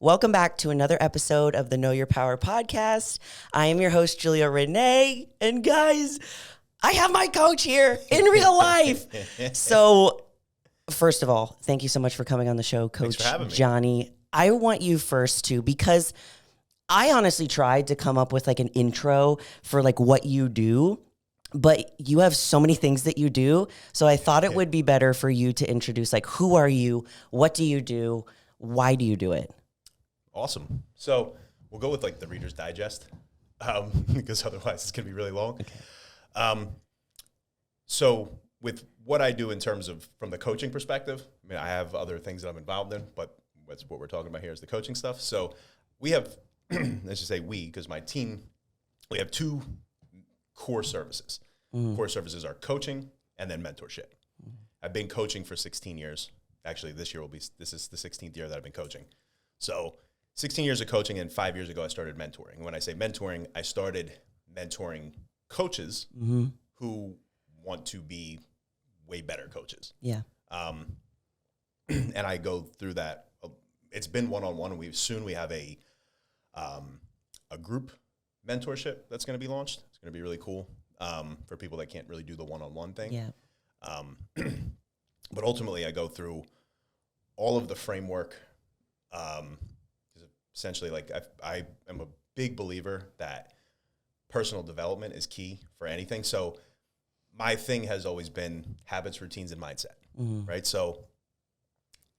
Welcome back to another episode of the Know Your Power podcast. I am your host, Julia Renee. And guys, I have my coach here in real life. So first of all, thank you so much for coming on the show, Coach Johnny. I want you first too, because I honestly tried to come up with like an intro for like what you do, but you have so many things that you do. So I thought it would be better for you to introduce like, who are you? What do you do? Why do you do it? Awesome. So we'll go with like the Reader's Digest because otherwise it's going to be really long. Okay. So with what I do in terms of from the coaching perspective, I mean, I have other things that I'm involved in, but that's what we're talking about here is the coaching stuff. So we have, let's just say we, because my team, we have two core services. Core services are coaching and then mentorship. I've been coaching for 16 years. Actually, this is the 16th year that I've been coaching. So 16 years of coaching, and 5 years ago, I started mentoring. When I say mentoring, I started mentoring coaches who want to be way better coaches. Yeah. And I go through that. It's been one-on-one, and we have a group mentorship that's going to be launched. It's going to be really cool for people that can't really do the one-on-one thing. Yeah. But ultimately, I go through all of the framework. Essentially, like I am a big believer that personal development is key for anything. So my thing has always been habits, routines, and mindset, right? So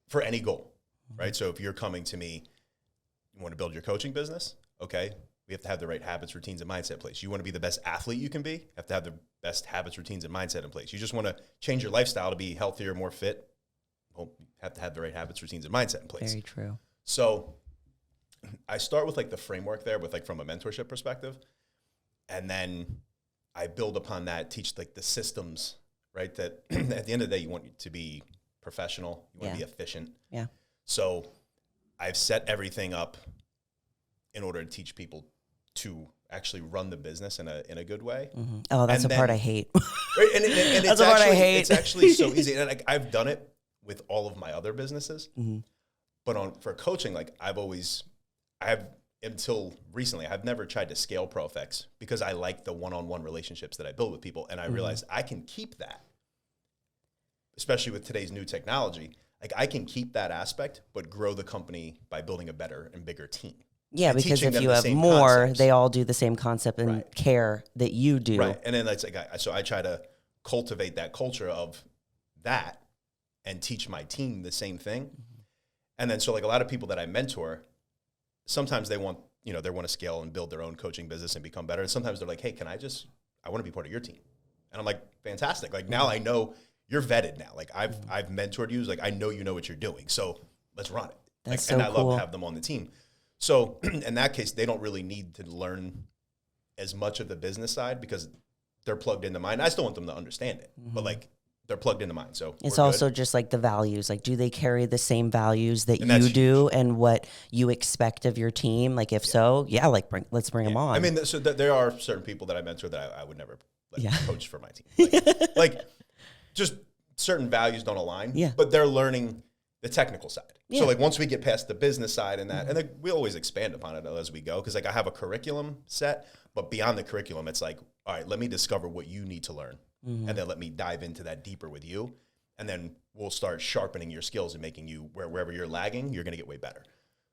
for any goal, right? So if you're coming to me, you want to build your coaching business, okay? We have to have the right habits, routines, and mindset in place. You want to be the best athlete you can be, you have to have the best habits, routines, and mindset in place. You just want to change your lifestyle to be healthier, more fit, well, you have to have the right habits, routines, and mindset in place. Very true. So I start with like the framework there with like from a mentorship perspective. And then I build upon that, teach like the systems, right? That at the end of the day, you want to be professional. You want to be efficient. Yeah. So I've set everything up in order to teach people to actually run the business in a good way. Oh, that's the part I hate. Right? And that's the part I hate. It's actually so easy. And I've done it with all of my other businesses. But for coaching, like until recently, I've never tried to scale ProFX because I like the one-on-one relationships that I build with people. And I realized I can keep that, especially with today's new technology. Like I can keep that aspect, but grow the company by building a better and bigger team. Yeah, because if you have more, concepts. They all do the same concept and care that you do. Right. And then that's like, so I try to cultivate that culture of that and teach my team the same thing. And then, so like a lot of people that I mentor, sometimes they want to scale and build their own coaching business and become better. And sometimes they're like, hey, I want to be part of your team. And I'm like, fantastic. Like now I know you're vetted now. Like I've mentored you. Like I know you know what you're doing. So let's run it. That's and so I cool. love to have them on the team. So in that case, they don't really need to learn as much of the business side because they're plugged into mine. I still want them to understand it, but like they're plugged into mine. So it's also just like the values. Like, do they carry the same values that you do and what you expect of your team? Like, if so, let's bring them on. I mean, so there are certain people that I mentor that I would never coach for my team. Like just certain values don't align, but they're learning the technical side. So like once we get past the business side and that, and then we always expand upon it as we go. Cause like I have a curriculum set, but beyond the curriculum, it's like, all right, let me discover what you need to learn. And then let me dive into that deeper with you. And then we'll start sharpening your skills and making you wherever you're lagging, you're going to get way better.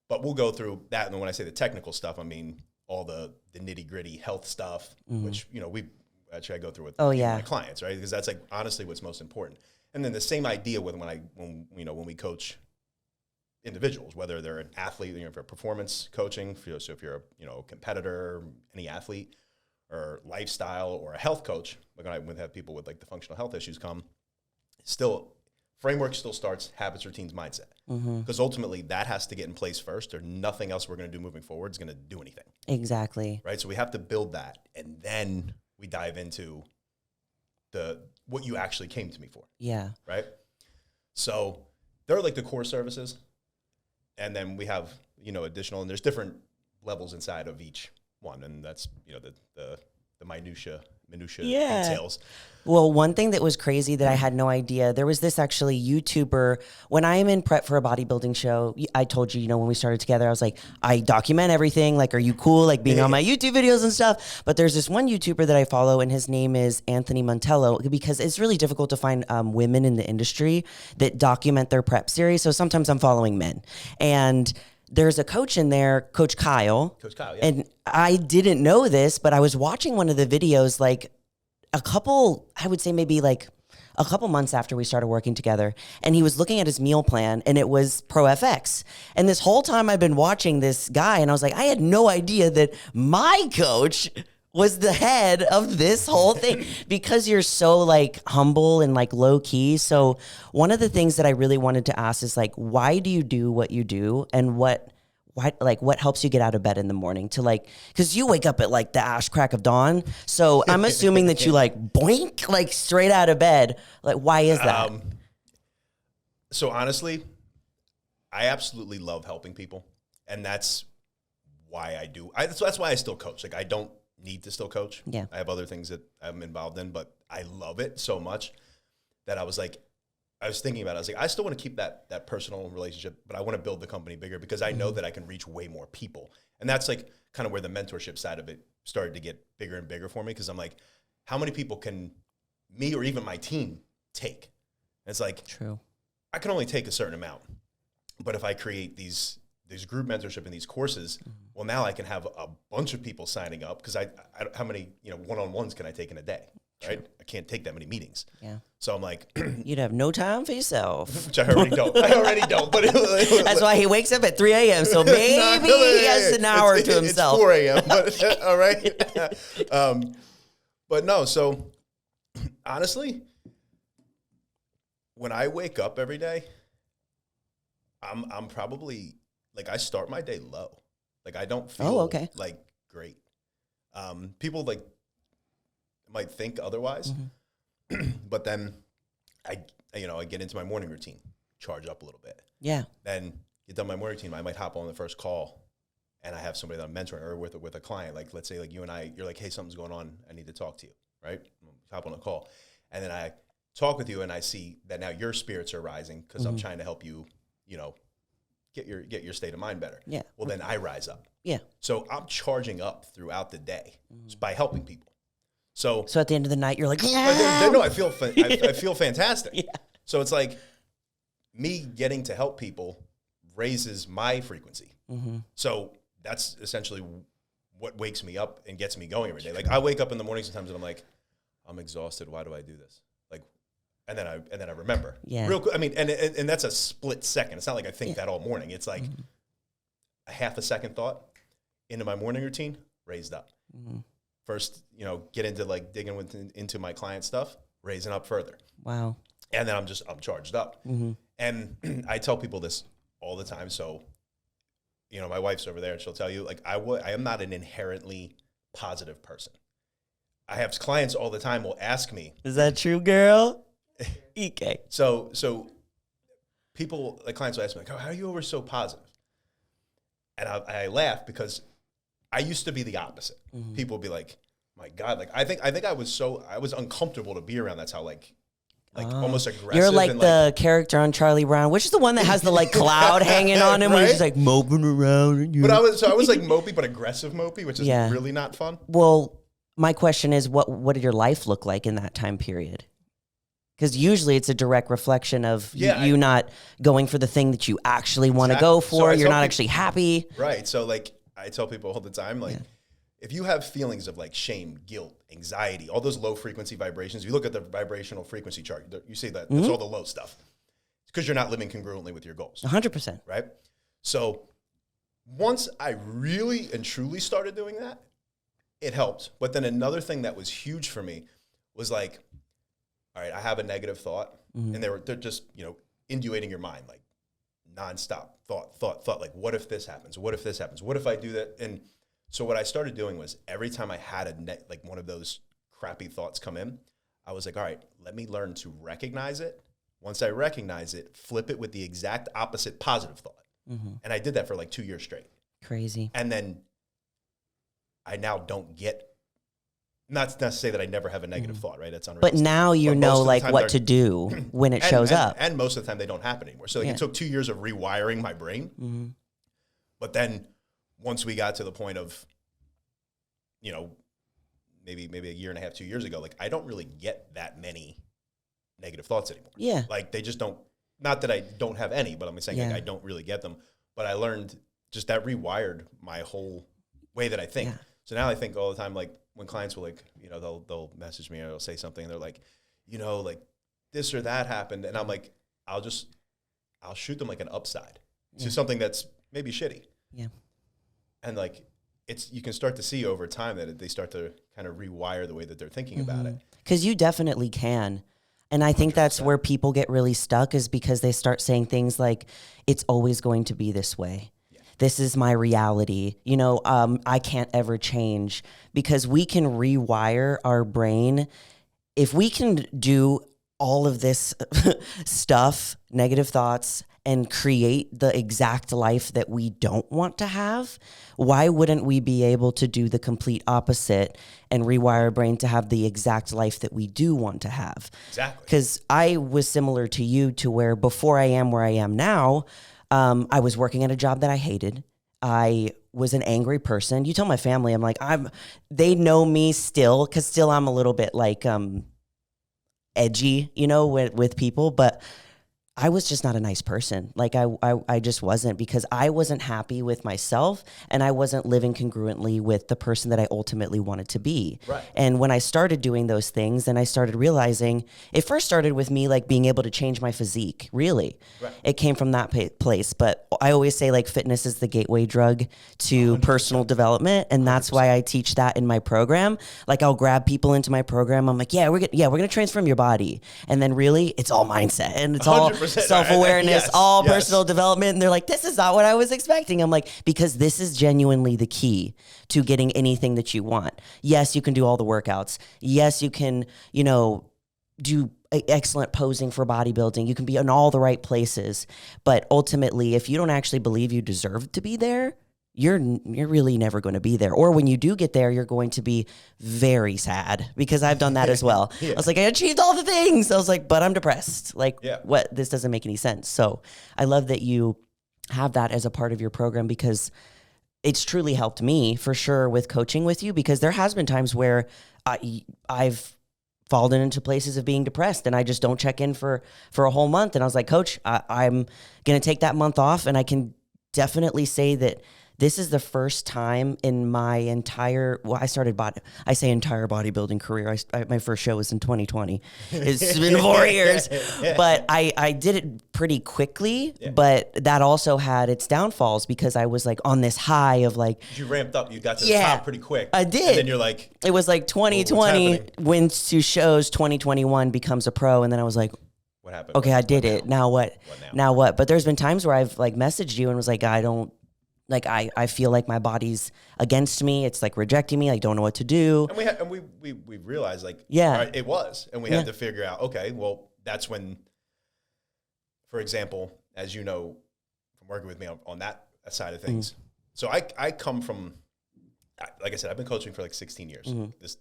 But we'll go through that. And then when I say the technical stuff, I mean, all the nitty gritty health stuff, which, I go through with my clients, right? Because that's like honestly what's most important. And then the same idea with when we coach individuals, whether they're an athlete, for performance coaching, so if you're a competitor, any athlete, or lifestyle, or a health coach, like when I would have people with like the functional health issues come, framework still starts habits, routines, mindset. Because ultimately that has to get in place first, or nothing else we're going to do moving forward is going to do anything. Exactly. Right. So we have to build that, and then we dive into what you actually came to me for. Yeah. Right. So there are like the core services, and then we have, additional, and there's different levels inside of each one. And that's, the minutia minutia details. Well, one thing that was crazy that I had no idea, there was this actually YouTuber, when I am in prep for a bodybuilding show, I told you, when we started together, I was like, I document everything. Like, are you cool? Like being on my YouTube videos and stuff. But there's this one YouTuber that I follow and his name is Anthony Montello, because it's really difficult to find women in the industry that document their prep series. So sometimes I'm following men. And there's a coach in there, Coach Kyle. Coach Kyle, And I didn't know this, but I was watching one of the videos like I would say maybe like a couple months after we started working together, and he was looking at his meal plan and it was ProFX. And this whole time I've been watching this guy and I was like, I had no idea that my coach was the head of this whole thing because you're so like humble and like low key. So one of the things that I really wanted to ask is like, why do you do what you do, and what helps you get out of bed in the morning to like, because you wake up at like the ash crack of dawn. So I'm assuming that you like boink, like straight out of bed. Like, why is that? So honestly, I absolutely love helping people. And that's why I do. So that's why I still coach. Like, I don't need to still coach. Yeah. I have other things that I'm involved in, but I love it so much that I was thinking about it. I was like, I still want to keep that personal relationship, but I want to build the company bigger because I know that I can reach way more people. And that's like kind of where the mentorship side of it started to get bigger and bigger for me, because I'm like, how many people can me or even my team take? And it's like, true. I can only take a certain amount. But if I create these group mentorship and these courses, well, now I can have a bunch of people signing up, because I how many one-on-ones can I take in a day? Right? I can't take that many meetings. Yeah. So I'm like, you'd have no time for yourself. Which I already don't. But that's why he wakes up at 3 a.m. So maybe he has an hour to himself. It's 4 a.m. But all right. But no. So honestly, when I wake up every day, I'm probably like, I start my day low. Like, I don't feel like great. People like might think otherwise, but then I get into my morning routine, charge up a little bit. Yeah. Then get done my morning routine. I might hop on the first call, and I have somebody that I'm mentoring or with a client. Like, let's say like you and I, you're like, hey, something's going on. I need to talk to you. Right? Hop on a call, and then I talk with you, and I see that now your spirits are rising because I'm trying to help you, get your state of mind better. Yeah. Well, then I rise up. Yeah. So I'm charging up throughout the day by helping people. So at the end of the night, you're like, no, I feel fantastic. Yeah. So it's like me getting to help people raises my frequency. So that's essentially what wakes me up and gets me going every day. Like, I wake up in the morning sometimes and I'm like, I'm exhausted. Why do I do this? Like, and then I remember. Yeah. Real quick. I mean, and that's a split second. It's not like I think that all morning. It's like a half a second thought into my morning routine, raised up. First, get into like digging into my client stuff, raising up further. Wow. And then I'm charged up. And I tell people this all the time. So, my wife's over there and she'll tell you, like, I am not an inherently positive person. I have clients all the time will ask me. Is that true, girl? Okay. So people, like clients will ask me, like, oh, how are you always so positive? And I laugh because I used to be the opposite. People would be like, my God, like, I think I was uncomfortable to be around. That's how like almost aggressive. You're like the character on Charlie Brown, which is the one that has the like cloud hanging on him, where he's just like moping around. But I was like mopey, but aggressive mopey, which is really not fun. Well, my question is, what did your life look like in that time period? Because usually it's a direct reflection of you not going for the thing that you actually want to go for. You're not actually happy. Right. So like I tell people all the time, like, if you have feelings of like shame, guilt, anxiety, all those low frequency vibrations, you look at the vibrational frequency chart, you see that it's all the low stuff. It's because you're not living congruently with your goals. 100%. Right? So once I really and truly started doing that, it helped. But then another thing that was huge for me was like, all right, I have a negative thought, and they're just, induating your mind, like nonstop thought, like, what if this happens? What if this happens? What if I do that? And so what I started doing was every time I had like one of those crappy thoughts come in, I was like, all right, let me learn to recognize it. Once I recognize it, flip it with the exact opposite positive thought. And I did that for like 2 years straight. Crazy. And then I now don't get not to say that I never have a negative thought, right? That's But unrealistic. now you know like what to do when it shows up. And most of the time they don't happen anymore. So like it took 2 years of rewiring my brain. But then once we got to the point of, you know, maybe a year and a half, 2 years ago, like I don't really get that many negative thoughts anymore. Yeah. Like they just don't, not that I don't have any, but I'm saying like I don't really get them. But I learned just that rewired my whole way that I think. Yeah. So now I think all the time, like when clients will like, you know, they'll message me or they'll say something and they're like, you know, like this or that happened. And I'm like, I'll shoot them like an upside to something that's maybe shitty. Yeah. And like, you can start to see over time that they start to kind of rewire the way that they're thinking about it. Because you definitely can. And I think 100%. That's where people get really stuck is because they start saying things like, it's always going to be this way. This is my reality. You know, I can't ever change, because we can rewire our brain. If we can do all of this stuff, negative thoughts, and create the exact life that we don't want to have, why wouldn't we be able to do the complete opposite and rewire our brain to have the exact life that we do want to have? Exactly. Because I was similar to you, to where before I am where I am now, I was working at a job that I hated. I was an angry person. You tell my family, I'm like, they know me still, because still I'm a little bit like edgy, you know, with people, but I was just not a nice person. Like I just wasn't, because I wasn't happy with myself and I wasn't living congruently with the person that I ultimately wanted to be. Right. And when I started doing those things, and I started realizing, it first started with me like being able to change my physique, really. Right. It came from that place. But I always say like fitness is the gateway drug to 100%. Personal development. And that's 100%. Why I teach that in my program. Like I'll grab people into my program. I'm like, we're going to transform your body. And then really it's all mindset and it's 100%. All self-awareness, all personal development. And they're like, this is not what I was expecting. I'm like, because this is genuinely the key to getting anything that you want. Yes, you can do all the workouts. Yes, you can, you know, do excellent posing for bodybuilding. You can be in all the right places. But ultimately, if you don't actually believe you deserve to be there, you're really never going to be there. Or when you do get there, you're going to be very sad, because I've done that as well. I was like, I achieved all the things. I was like, but I'm depressed. Like, what? This doesn't make any sense. So I love that you have that as a part of your program, because it's truly helped me for sure with coaching with you, because there has been times where I've fallen into places of being depressed and I just don't check in for a whole month. And I was like, Coach, I'm going to take that month off. And I can definitely say that this is the first time in my entire entire bodybuilding career. My first show was in 2020. It's been 4 years, but I did it pretty quickly, but that also had its downfalls, because I was like on this high of like, you ramped up, you got to the top pretty quick. I did. And then you're like, it was like 2020 wins 2 shows, 2021 becomes a pro. And then I was like, what happened? Okay, I did it. Now what? Now what? But there's been times where I've like messaged you and was like, I feel like my body's against me. It's like rejecting me. I don't know what to do. And we realized like, right, it was, and we had to figure out, okay, well, that's when, for example, as you know, from working with me on that side of things. So I come from, like I said, I've been coaching for like 16 years,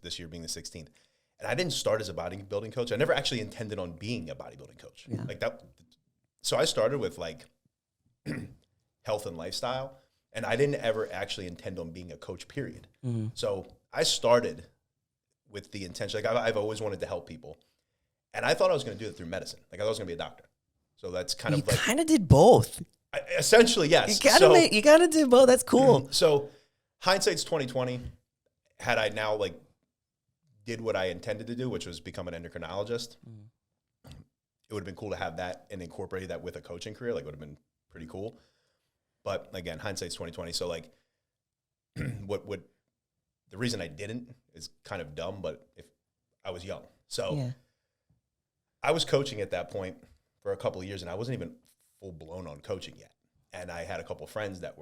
this year being the 16th. And I didn't start as a bodybuilding coach. I never actually intended on being a bodybuilding coach like that. So I started with like health and lifestyle. And I didn't ever actually intend on being a coach, period. So I started with the intention, like I've always wanted to help people. And I thought I was going to do it through medicine. Like I thought I was going to be a doctor. So that's kind of like. You kind of did both. Essentially, yes. You got to do both. That's cool. So hindsight's 2020. Had I now like did what I intended to do, which was become an endocrinologist, it would have been cool to have that and incorporate that with a coaching career. Like it would have been pretty cool. But again, hindsight's 2020. So like, what the reason I didn't is kind of dumb, but if I was young, so I was coaching at that point for a couple of years, and I wasn't even full blown on coaching yet. And I had a couple of friends that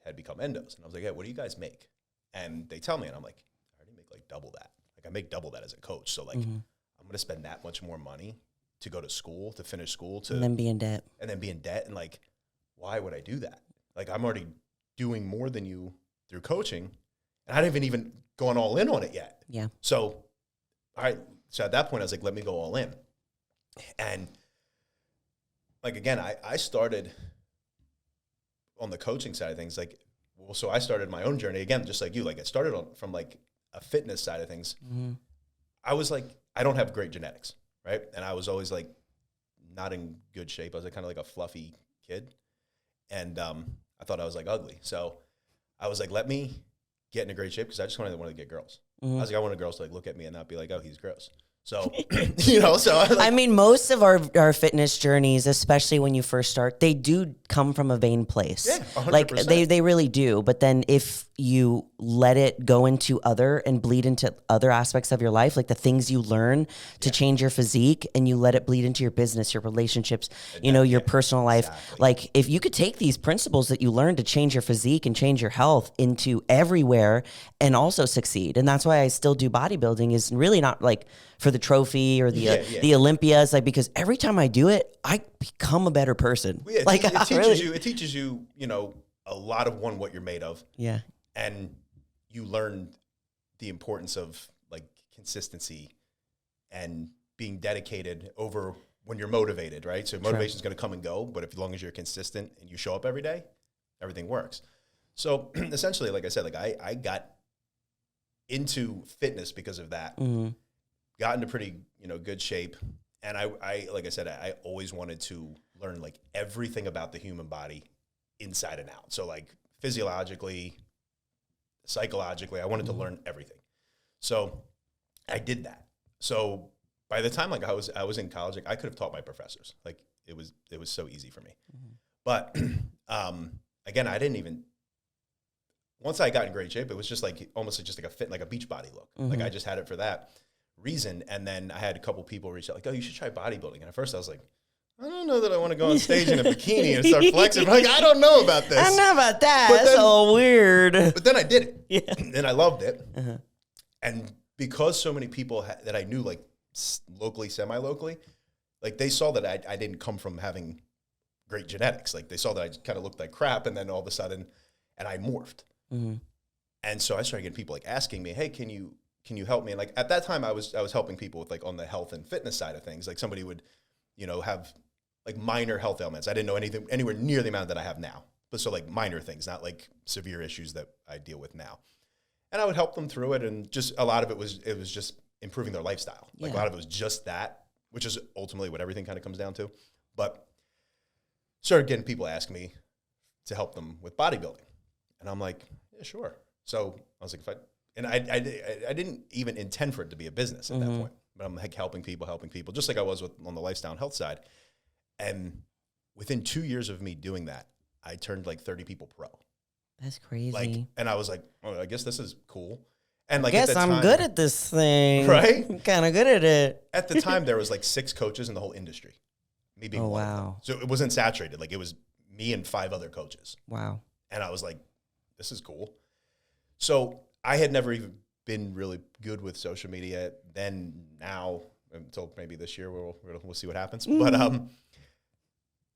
had become endos, and I was like, "Hey, what do you guys make?" And they tell me, and I'm like, "I already make like double that. Like I make double that as a coach. So like, I'm going to spend that much more money to go to school, to finish school, and then be in debt, and like, why would I do that?" Like I'm already doing more than you through coaching, And I hadn't even gone all in on it yet. Yeah. So, all right. So at that point, I was like, let me go all in. And like, again, I started on the coaching side of things. Like, well, so I started my own journey again, just like you. Like, I started from like a fitness side of things. Mm-hmm. I was like, I don't have great genetics, right? And I was always like not in good shape. I was like kind of like a fluffy kid. And I thought I was like ugly. So I was like, let me get into great shape because I just wanted to get girls. Mm-hmm. I was like, I wanted girls to like look at me and not be like, oh, he's gross. So, I mean, most of our fitness journeys, especially when you first start, they do come from a vain place. Yeah, 100%. Like they really do. But then if you let it go into other and bleed into other aspects of your life, like the things you learn to change your physique, and you let it bleed into your business, your relationships, your personal life. Exactly. Like if you could take these principles that you learned to change your physique and change your health into everywhere and also succeed. And that's why I still do bodybuilding, is really not like for the trophy or the Olympias, like, because every time I do it, I become a better person. Yeah, like it teaches you, a lot of what you're made of. Yeah. And you learn the importance of like consistency and being dedicated over when you're motivated, right? So motivation is going to come and go, but as long as you're consistent and you show up every day, everything works. So essentially, like I said, like I got into fitness because of that. Mm-hmm. Got into pretty, good shape. And I like I said, I always wanted to learn like everything about the human body inside and out. So like physiologically, psychologically, I wanted to learn everything. So I did that. So by the time like I was in college, like I could have taught my professors. Like it was so easy for me. Mm-hmm. But again, I didn't even, once I got in great shape, it was just like almost just like a fit, like a beach body look. Mm-hmm. Like I just had it for that reason. And then I had a couple people reach out like, oh, you should try bodybuilding. And at first I was like, I don't know that I want to go on stage in a bikini and start flexing. Like, I don't know about this. I don't know about that. That's so weird. But then I did it. Yeah. And I loved it. Uh-huh. And because so many people that I knew, like locally, semi-locally, like they saw that I didn't come from having great genetics. Like they saw that I kind of looked like crap. And then all of a sudden, and I morphed. Mm-hmm. And so I started getting people like asking me, hey, can you help me? And like at that time I was helping people with like on the health and fitness side of things. Like somebody would, have like minor health ailments. I didn't know anything anywhere near the amount that I have now. But so like minor things, not like severe issues that I deal with now. And I would help them through it. And just a lot of it was just improving their lifestyle. Like a lot of it was just that, which is ultimately what everything kind of comes down to. But started getting people asking me to help them with bodybuilding. And I'm like, yeah, sure. So I was like, I didn't even intend for it to be a business at that point. But I'm like helping people, just like I was on the lifestyle and health side. And within 2 years of me doing that, I turned like 30 people pro. That's crazy. Like, and I was like, oh, I guess this is cool. And like, I guess I'm good at this thing. Right? I'm kind of good at it. At the time, there was like 6 coaches in the whole industry. Me being one of them. So it wasn't saturated. Like it was me and 5 other coaches. Wow. And I was like, this is cool. So I had never even been really good with social media then, now, until maybe this year we'll see what happens. Mm-hmm. But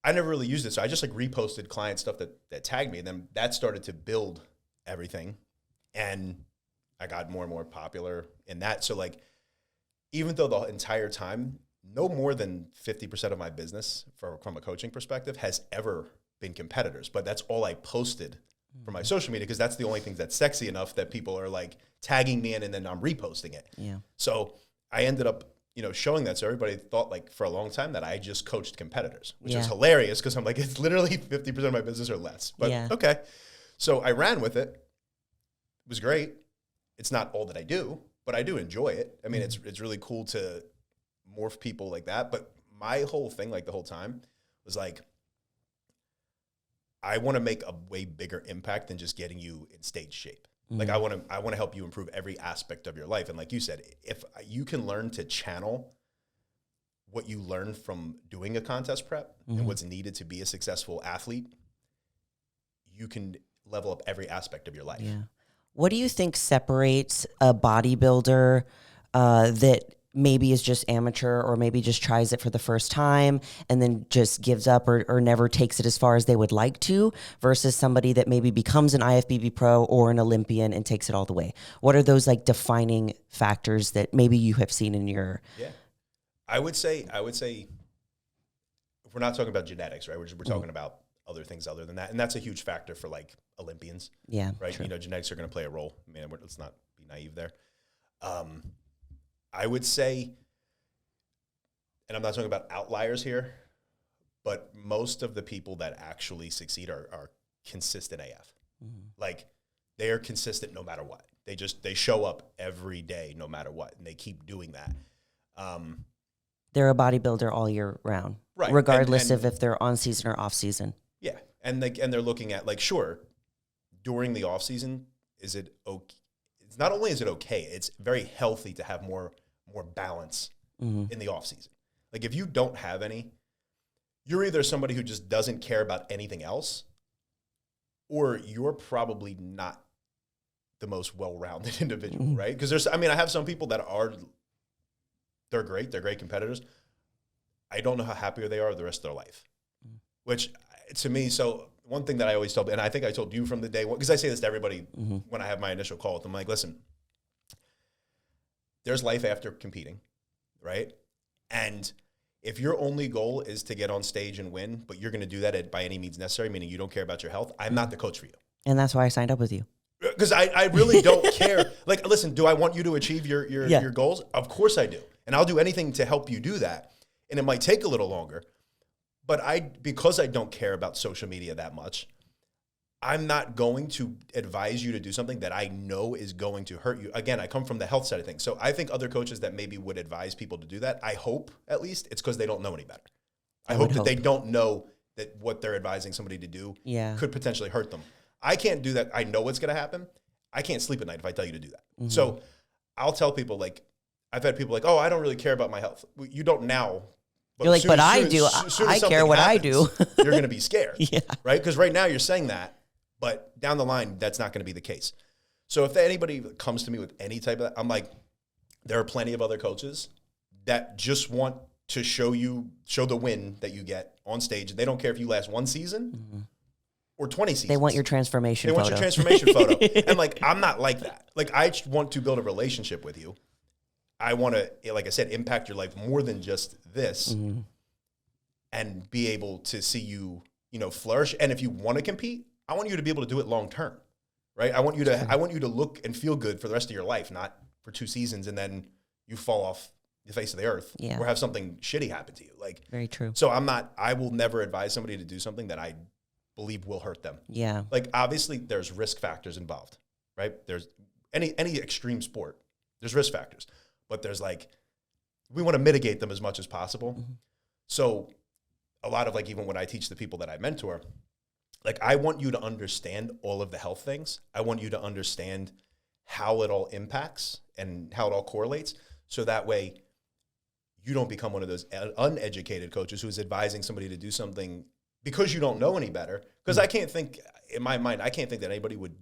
I never really used it. So I just like reposted client stuff that tagged me, and then that started to build everything. And I got more and more popular in that. So like, even though the entire time, no more than 50% of my business from a coaching perspective has ever been competitors, but that's all I posted for my social media, because that's the only thing that's sexy enough that people are like tagging me in, and then I'm reposting it. Yeah. So I ended up, showing that. So everybody thought like for a long time that I just coached competitors, which is hilarious, because I'm like, it's literally 50% of my business or less. But okay. So I ran with it. It was great. It's not all that I do, but I do enjoy it. I mean, it's really cool to morph people like that. But my whole thing, like the whole time, was like, I want to make a way bigger impact than just getting you in stage shape. Mm-hmm. Like I want to help you improve every aspect of your life. And like you said, if you can learn to channel what you learn from doing a contest prep and what's needed to be a successful athlete, you can level up every aspect of your life. Yeah. What do you think separates a bodybuilder that maybe is just amateur or maybe just tries it for the first time and then just gives up or never takes it as far as they would like to, versus somebody that maybe becomes an IFBB pro or an Olympian and takes it all the way? What are those like defining factors that maybe you have seen in your... Yeah. I would say if we're not talking about genetics, right? We're talking about other things other than that. And that's a huge factor for like Olympians. Yeah. Right. True. You know, genetics are going to play a role. Man, let's not be naive there. I would say, and I'm not talking about outliers here, but most of the people that actually succeed are consistent AF. Mm-hmm. Like they are consistent no matter what. They show up every day no matter what, and they keep doing that. They're a bodybuilder all year round, right? Regardless of if they're on season or off season. Yeah, and they're looking at like, sure, during the off season, is it okay? It's not only is it okay, it's very healthy to have more balance in the off season. Like if you don't have any, you're either somebody who just doesn't care about anything else, or you're probably not the most well-rounded individual, right? Because I have some people that they're great competitors. I don't know how happier they are the rest of their life, which to me, so one thing that I always tell, and I think I told you from the day one, because I say this to everybody when I have my initial call with them, like, listen, there's life after competing, right? And if your only goal is to get on stage and win, but you're going to do that by any means necessary, meaning you don't care about your health, I'm not the coach for you. And that's why I signed up with you. Because I really don't care. Like, listen, do I want you to achieve your goals? Of course I do. And I'll do anything to help you do that. And it might take a little longer. But because I don't care about social media that much, I'm not going to advise you to do something that I know is going to hurt you. Again, I come from the health side of things. So I think other coaches that maybe would advise people to do that, I hope at least it's because they don't know any better. I hope that they don't know that what they're advising somebody to do could potentially hurt them. I can't do that. I know what's going to happen. I can't sleep at night if I tell you to do that. Mm-hmm. So I'll tell people, like, I've had people like, oh, I don't really care about my health. You don't now. You're like, but I do. I care what I do. You're going to be scared, right? Because right now you're saying that, but down the line, that's not going to be the case. So if anybody comes to me with any type of that, I'm like, there are plenty of other coaches that just want to show the win that you get on stage. They don't care if you last one season or 20 seasons. They want your transformation photo. They want your transformation photo. And like, I'm not like that. Like, I want to build a relationship with you. I want to, like I said, impact your life more than just this and be able to see you, flourish. And if you want to compete, I want you to be able to do it long term, right? I want you to look and feel good for the rest of your life, not for 2 seasons and then you fall off the face of the earth or have something shitty happen to you. Like, very true. So I will never advise somebody to do something that I believe will hurt them. Yeah. Like, obviously there's risk factors involved, right? There's any extreme sport, there's risk factors. But there's we want to mitigate them as much as possible. Mm-hmm. So a lot of even when I teach the people that I mentor, I want you to understand all of the health things. I want you to understand how it all impacts and how it all correlates. So that way you don't become one of those uneducated coaches who's advising somebody to do something because you don't know any better. Because I can't think, in my mind, that anybody would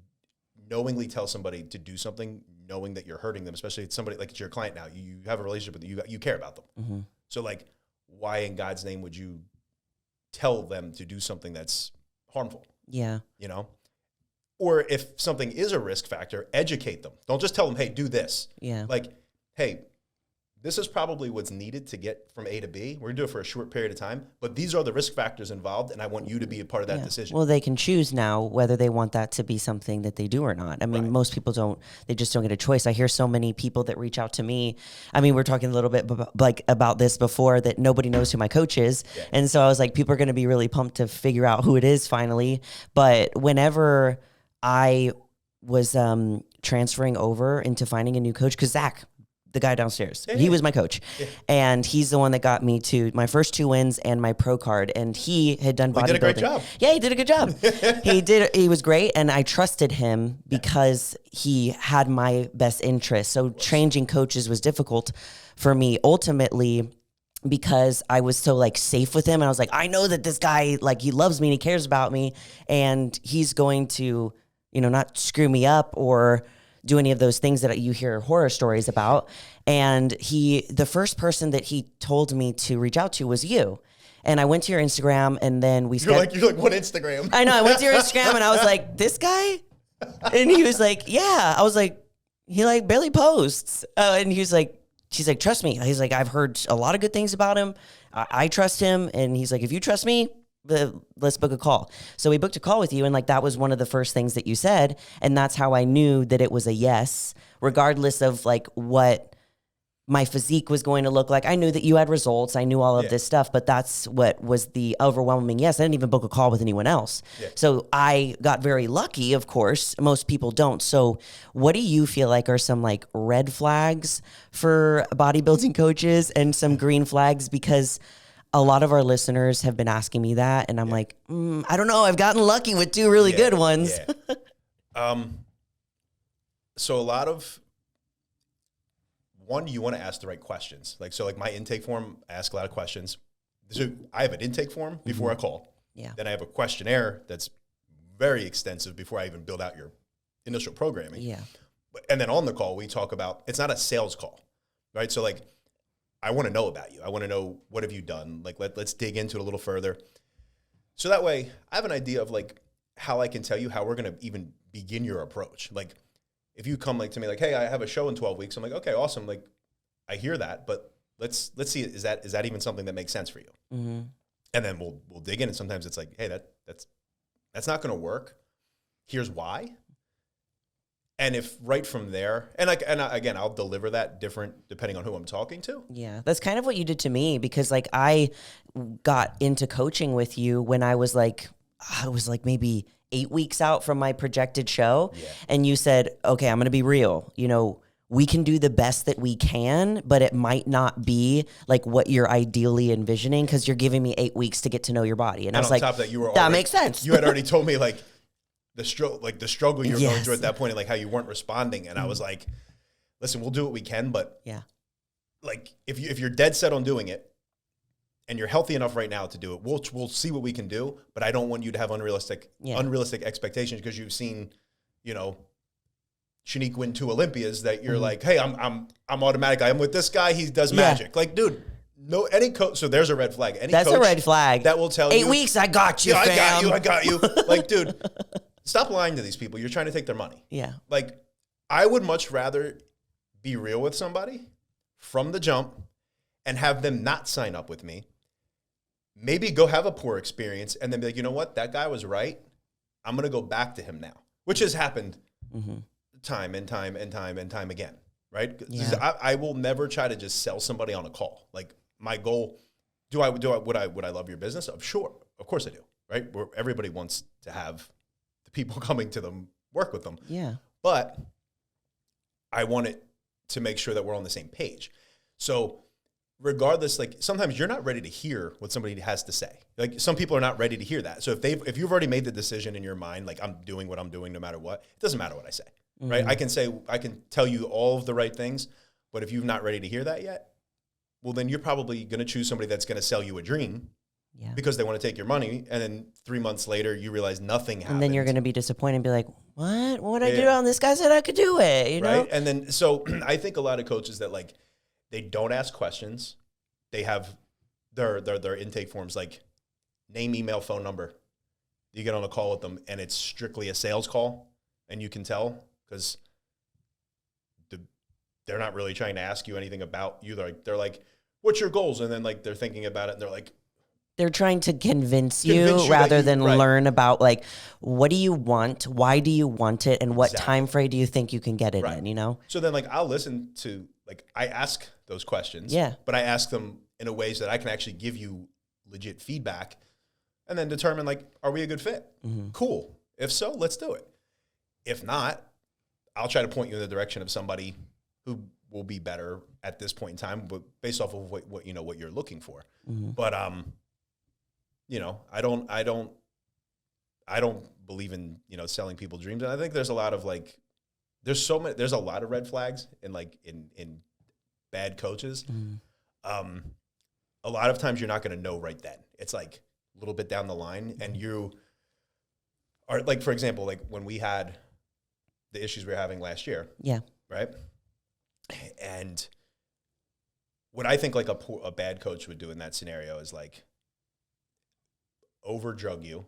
knowingly tell somebody to do something knowing that you're hurting them, especially it's somebody it's your client now. You have a relationship with them. You care about them. Mm-hmm. So why in God's name would you tell them to do something that's harmful? Yeah. Or if something is a risk factor, educate them. Don't just tell them, hey, do this. Yeah. Hey, this is probably what's needed to get from A to B. We're going to do it for a short period of time, but these are the risk factors involved, and I want you to be a part of that decision. Well, they can choose now whether they want that to be something that they do or not. I mean, most people they just don't get a choice. I hear so many people that reach out to me. I mean, we're talking a little bit about this before, that nobody knows who my coach is. Yeah. And so I was like, people are going to be really pumped to figure out who it is finally. But whenever I was transferring over into finding a new coach, because Zach, the guy downstairs, he was my coach, and he's the one that got me to my first 2 wins and my pro card. And he had done bodybuilding. He did a great job. Yeah, he did a good job. He was great, and I trusted him because he had my best interest. So changing coaches was difficult for me ultimately, because I was so safe with him, and I was like, I know that this guy he loves me and he cares about me, and he's going to not screw me up or do any of those things that you hear horror stories about. And the first person that he told me to reach out to was you. And I went to your Instagram, and then you're like, what Instagram? I know. I went to your Instagram, and I was like, this guy? And he was like, yeah. I was like, he like barely posts. And she's like, trust me. He's like, I've heard a lot of good things about him. I trust him. And he's like, if you trust me, let's book a call. So we booked a call with you, and like that was one of the first things that you said, and that's how I knew that it was a yes, regardless of like what my physique was going to look like. I knew that you had results. I knew all of this stuff, but that's what was the overwhelming yes. I didn't even book a call with anyone else. Yeah. So I got very lucky, of course. Most people don't. So what do you feel like are some like red flags for bodybuilding coaches and some green flags? Because a lot of our listeners have been asking me that, and I'm like, I don't know. I've gotten lucky with 2 really good ones. So a lot of, one, you want to ask the right questions. Like my intake form, I ask a lot of questions. So I have an intake form before I call. Yeah. Then I have a questionnaire that's very extensive before I even build out your initial programming. Yeah. And then on the call, we talk about, it's not a sales call, right? So like, I want to know about you. I want to know, what have you done? Like, let's dig into it a little further. So that way I have an idea of like how I can tell you how we're going to even begin your approach. Like if you come like to me like, hey, I have a show in 12 weeks. I'm like, okay, awesome. Like I hear that, but let's see, is that even something that makes sense for you? Mm-hmm. And then we'll dig in. And sometimes it's like, hey, that's not going to work. Here's why. And if right from there, again, I'll deliver that different depending on who I'm talking to. Yeah, that's kind of what you did to me, because like I got into coaching with you when I was like maybe 8 weeks out from my projected show. Yeah. And you said, okay, I'm going to be real. You know, we can do the best that we can, but it might not be like what you're ideally envisioning, because you're giving me 8 weeks to get to know your body. And I was like, that makes sense. You had already told me like the struggle you were going through at that point, and like how you weren't responding. And I was like, listen, we'll do what we can, but like if you're dead set on doing it and you're healthy enough right now to do it, we'll see what we can do. But I don't want you to have unrealistic expectations, because you've seen, you know, Shanique win 2 Olympias that you're like, hey, I'm automatic. I'm with this guy. He does magic. Like, dude, no, any coach. So there's a red flag. That's a red flag. That will tell 8 weeks. I got you, fam. I got you. Like, dude, stop lying to these people. You're trying to take their money. Yeah. Like, I would much rather be real with somebody from the jump and have them not sign up with me. Maybe go have a poor experience and then be like, you know what? That guy was right. I'm going to go back to him now, which has happened time and time and time and time again, right? Yeah. I will never try to just sell somebody on a call. Like, my goal, would I love your business? Sure. Of course I do, right? Everybody wants to have the people coming to them work with them. Yeah. But I want it to make sure that we're on the same page. So regardless, like sometimes you're not ready to hear what somebody has to say. Like some people are not ready to hear that. So if you've already made the decision in your mind, like I'm doing what I'm doing no matter what, it doesn't matter what I say, right? I can tell you all of the right things, but if you're not ready to hear that yet, well, then you're probably going to choose somebody that's going to sell you a dream because they want to take your money. And then 3 months later, you realize nothing happened. And then you're going to be disappointed and be like, what did I do on this guy said I could do it, you know? Right. And then, so I think a lot of coaches that like, they don't ask questions. They have their intake forms, like name, email, phone number. You get on a call with them and it's strictly a sales call, and you can tell because they're not really trying to ask you anything about you. They're like, what's your goals? And then like they're thinking about it and they're like, they're trying to convince you rather than learn about like, what do you want? Why do you want it? And what time frame do you think you can get it in, you know? So then like, I'll listen to, like, I ask those questions, but I ask them in a way so that I can actually give you legit feedback and then determine like, are we a good fit? Cool. If so, let's do it. If not, I'll try to point you in the direction of somebody who will be better at this point in time, but based off of what you know, what you're looking for. But, you know, I don't believe in, you know, selling people dreams. And I think there's a lot of like, there's a lot of red flags in like, in bad coaches. A lot of times you're not going to know right then. It's like a little bit down the line, and you are like, for example, like when we had the issues we were having last year. Yeah. Right. And what I think like a bad coach would do in that scenario is like over drug you,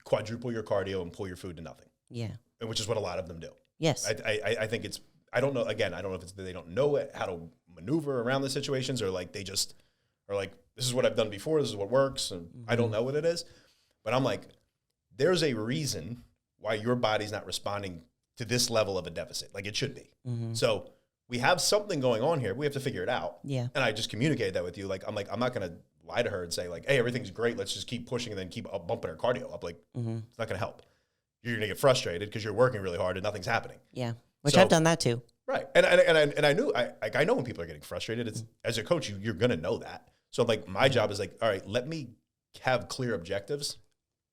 quadruple your cardio, and pull your food to nothing. Yeah. And which is what a lot of them do. Yes. I think it's, I don't know. Again, I don't know if it's that they don't know how to maneuver around the situations, or like they just are like, this is what I've done before. This is what works. And I don't know what it is. But I'm like, there's a reason why your body's not responding to this level of a deficit like it should be. So we have something going on here. We have to figure it out. Yeah. And I just communicated that with you. Like, I'm not going to lie to her and say like, hey, everything's great. Let's just keep pushing and then keep bumping her cardio up. Like, it's not going to help. You're going to get frustrated because you're working really hard and nothing's happening. Yeah. Which I've done that too. Right. And I knew, I know when people are getting frustrated. It's, as a coach, you're going to know that. So like my job is like, all right, let me have clear objectives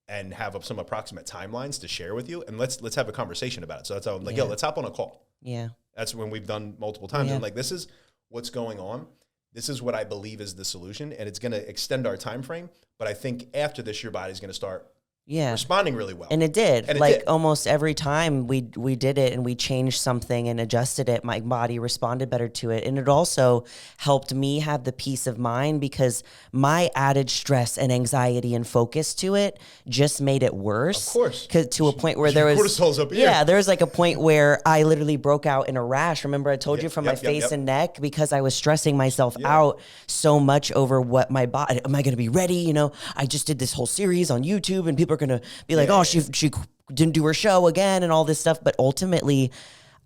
and have some approximate timelines to share with you. And let's have a conversation about it. So that's how I'm like, yo, let's hop on a call. Yeah. That's when we've done multiple times. I'm like, this is what's going on. This is what I believe is the solution. And it's going to extend our time frame. But I think after this, your body's going to start responding really well. And it did. And like almost every time we did it and we changed something and adjusted it, my body responded better to it. And it also helped me have the peace of mind because my added stress and anxiety and focus to it just made it worse. Of course. To a point where there was cortisol's up here. Yeah, there was like a point where I literally broke out in a rash. Remember I told you from my face and neck because I was stressing myself out so much over what my body, am I going to be ready? You know, I just did this whole series on YouTube and people are going to be like, she didn't do her show again and all this stuff. But ultimately,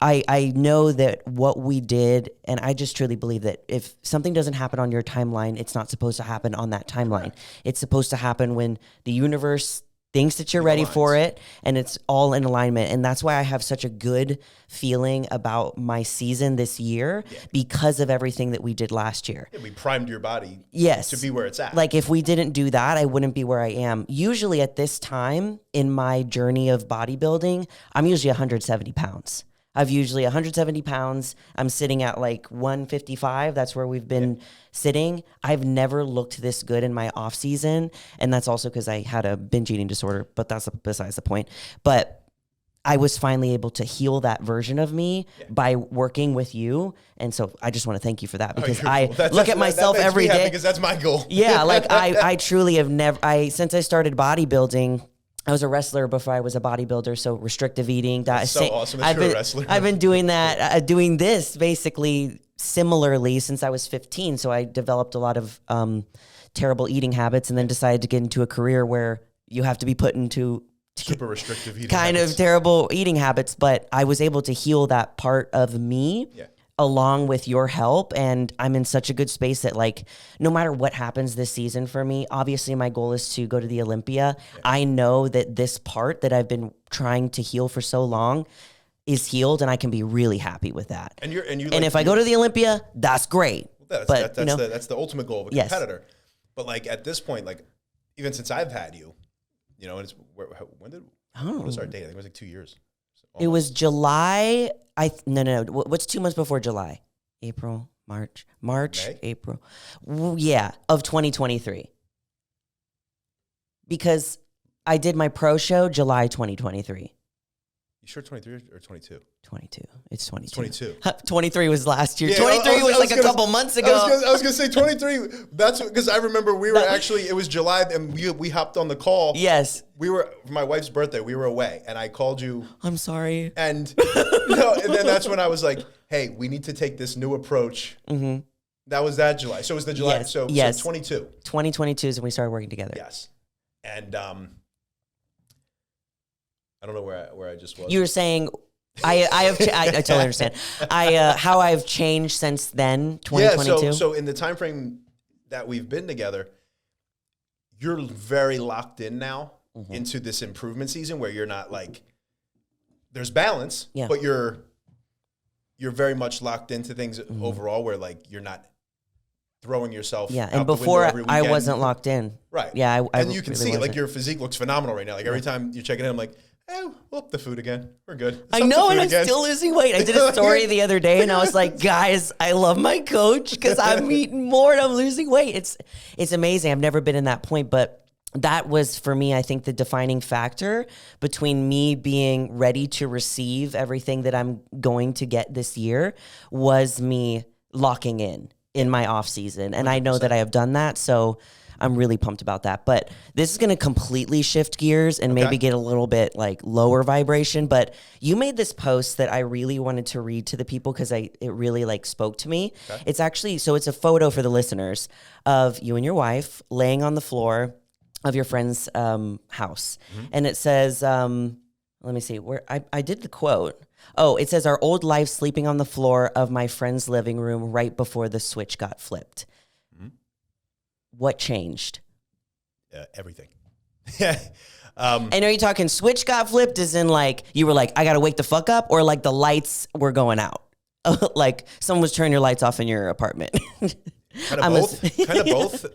I know that what we did, and I just truly believe that if something doesn't happen on your timeline, it's not supposed to happen on that timeline. It's supposed to happen when the universe thinks that you're ready for it, and it's all in alignment. And that's why I have such a good feeling about my season this year because of everything that we did last year. Yeah, we primed your body to be where it's at. Like if we didn't do that, I wouldn't be where I am. Usually at this time in my journey of bodybuilding, I'm usually 170 pounds. I've usually 170 pounds. I'm sitting at like 155. That's where we've been sitting. I've never looked this good in my off season. And that's also because I had a binge eating disorder, but that's besides the point. But I was finally able to heal that version of me by working with you. And so I just want to thank you for that because I look at myself every day. Because that's my goal. Yeah. Like I truly have never, since I started bodybuilding, I was a wrestler before I was a bodybuilder, so restrictive eating. That's so awesome that you're a wrestler. I've been doing that, doing this basically similarly since I was 15. So I developed a lot of terrible eating habits and then decided to get into a career where you have to be put into super restrictive eating kind habits. of terrible eating habits. But I was able to heal that part of me. Along with your help. And I'm in such a good space that like, no matter what happens this season for me, obviously my goal is to go to the Olympia. I know that this part that I've been trying to heal for so long is healed and I can be really happy with that. And if I go to the Olympia, that's great. That's the ultimate goal of a competitor. But like at this point, like even since I've had you, you know, and it's when was our date? I think it was like 2 years. It was July. No. What's 2 months before July? April, March, May? April. Yeah, of 2023. Because I did my pro show July 2023. You sure 23 or 22? 22. It's 22. It's 22. 23 was last year. 23 was like a couple months ago. I was going to say 23. That's because I remember we were actually, it was July and we hopped on the call. Yes. We were, for my wife's birthday, we were away and I called you. I'm sorry. And, and then that's when I was like, hey, we need to take this new approach. Mm-hmm. That was that July. So it was the July. So 22. 2022 is when we started working together. Yes. And I don't know where I just was. You were saying, I totally understand. How I've changed since then, 2022. Yeah, so in the time frame that we've been together, you're very locked in now into this improvement season where you're not like, there's balance, but you're very much locked into things overall where like you're not throwing yourself out and the before window every weekend. I wasn't locked in. Right. Yeah, and you can see like your physique looks phenomenal right now. Like every time you check it in, I'm like, we'll up the food again. We're good. I know, and I'm still losing weight. I did a story the other day, and I was like, guys, I love my coach because I'm eating more and I'm losing weight. It's amazing. I've never been in that point, but that was for me, I think the defining factor between me being ready to receive everything that I'm going to get this year was me locking in my off season. And 100%. I know that I have done that. So I'm really pumped about that. But this is going to completely shift gears and maybe get a little bit like lower vibration. But you made this post that I really wanted to read to the people because it really like spoke to me. Okay. It's actually, so it's a photo for the listeners of you and your wife laying on the floor of your friend's house. Mm-hmm. And it says, let me see where I did the quote. Oh, it says, our old life sleeping on the floor of my friend's living room right before the switch got flipped. Mm-hmm. What changed? Everything. And are you talking switch got flipped as in like, you were like, I got to wake the fuck up, or like the lights were going out? Like someone was turning your lights off in your apartment. Kind of both. Kind of both.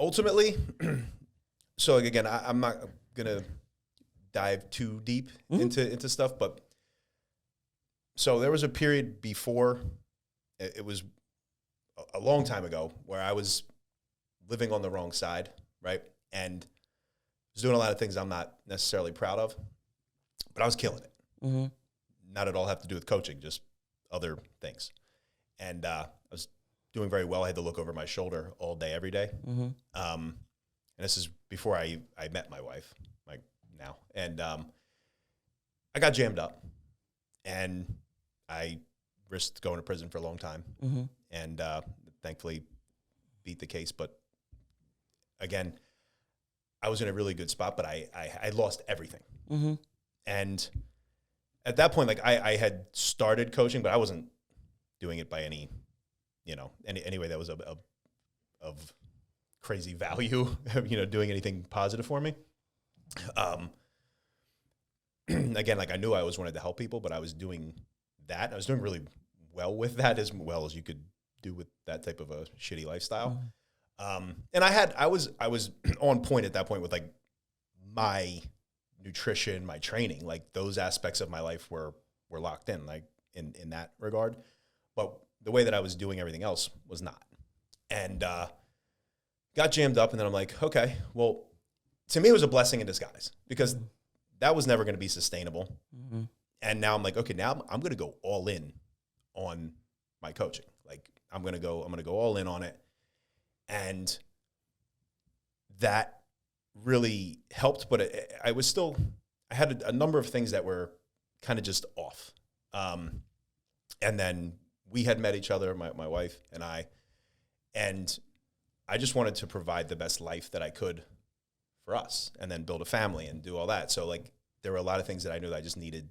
Ultimately, so like, again, I'm not gonna dive too deep into stuff, but so there was a period before, it was a long time ago, where I was living on the wrong side, right, and was doing a lot of things I'm not necessarily proud of, but I was killing it. Mm-hmm. Not at all have to do with coaching, just other things, and I was doing very well. I had to look over my shoulder all day, every day. Mm-hmm. And this is before I met my wife, like now. And I got jammed up, and I risked going to prison for a long time. Mm-hmm. And thankfully beat the case. But again, I was in a really good spot, but I lost everything. Mm-hmm. And at that point, like I had started coaching, but I wasn't doing it by any way that was of crazy value, doing anything positive for me. Again, like I knew I always wanted to help people, but I was doing that. I was doing really well with that, as well as you could do with that type of a shitty lifestyle. And I was on point at that point with like my nutrition, my training, like those aspects of my life were locked in, like in that regard. But the way that I was doing everything else was not. And got jammed up, and then I'm like, okay, well, to me it was a blessing in disguise, because that was never going to be sustainable. Mm-hmm. And now I'm like, okay, now I'm going to go all in on my coaching. Like I'm going to go all in on it. And that really helped, but I had a number of things that were kind of just off. And then we had met each other, my wife and I just wanted to provide the best life that I could for us, and then build a family and do all that. So like there were a lot of things that I knew that I just needed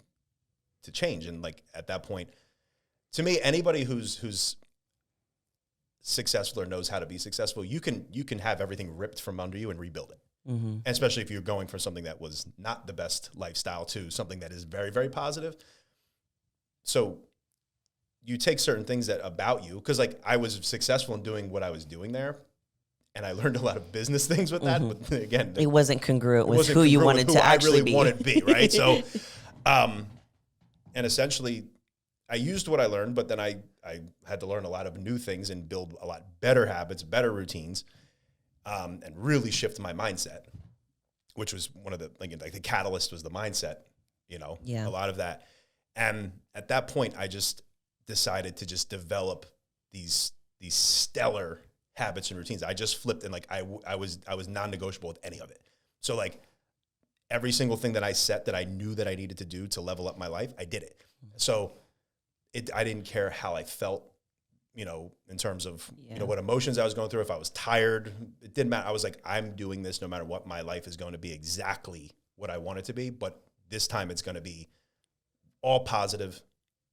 to change. And like at that point, to me, anybody who's successful or knows how to be successful, you can have everything ripped from under you and rebuild it. Mm-hmm. And especially if you're going from something that was not the best lifestyle to something that is very, very positive. So you take certain things that about you, because like I was successful in doing what I was doing there, and I learned a lot of business things with that. Mm-hmm. But again, it wasn't congruent with who you wanted to actually be. I really wanted to be, right? So, and essentially, I used what I learned, but then I had to learn a lot of new things and build a lot better habits, better routines, and really shift my mindset, which was one of the the catalyst was the mindset, a lot of that. And at that point, I just decided to just develop these stellar habits and routines. I just flipped, and like I was non-negotiable with any of it. So like every single thing that I set that I knew that I needed to do to level up my life, I did it. So I didn't care how I felt, in terms of what emotions I was going through. If I was tired, it didn't matter. I was like, I'm doing this no matter what. My life is going to be exactly what I want it to be, but this time it's going to be all positive.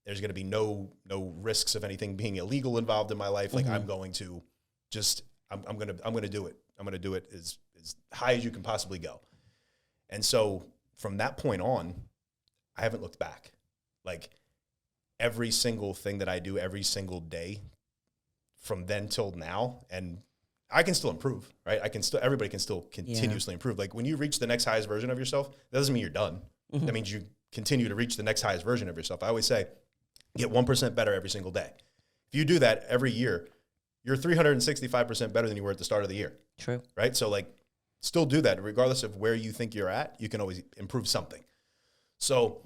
There's going to be no risks of anything being illegal involved in my life. Like I'm going to I'm going to do it. I'm going to do it as high as you can possibly go. And so from that point on, I haven't looked back. Like every single thing that I do every single day from then till now, and I can still improve, right? Everybody can still continuously improve. Like when you reach the next highest version of yourself, that doesn't mean you're done. Mm-hmm. That means you continue to reach the next highest version of yourself. I always say, get 1% better every single day. If you do that every year, you're 365% better than you were at the start of the year. True. Right? So like still do that. Regardless of where you think you're at, you can always improve something. So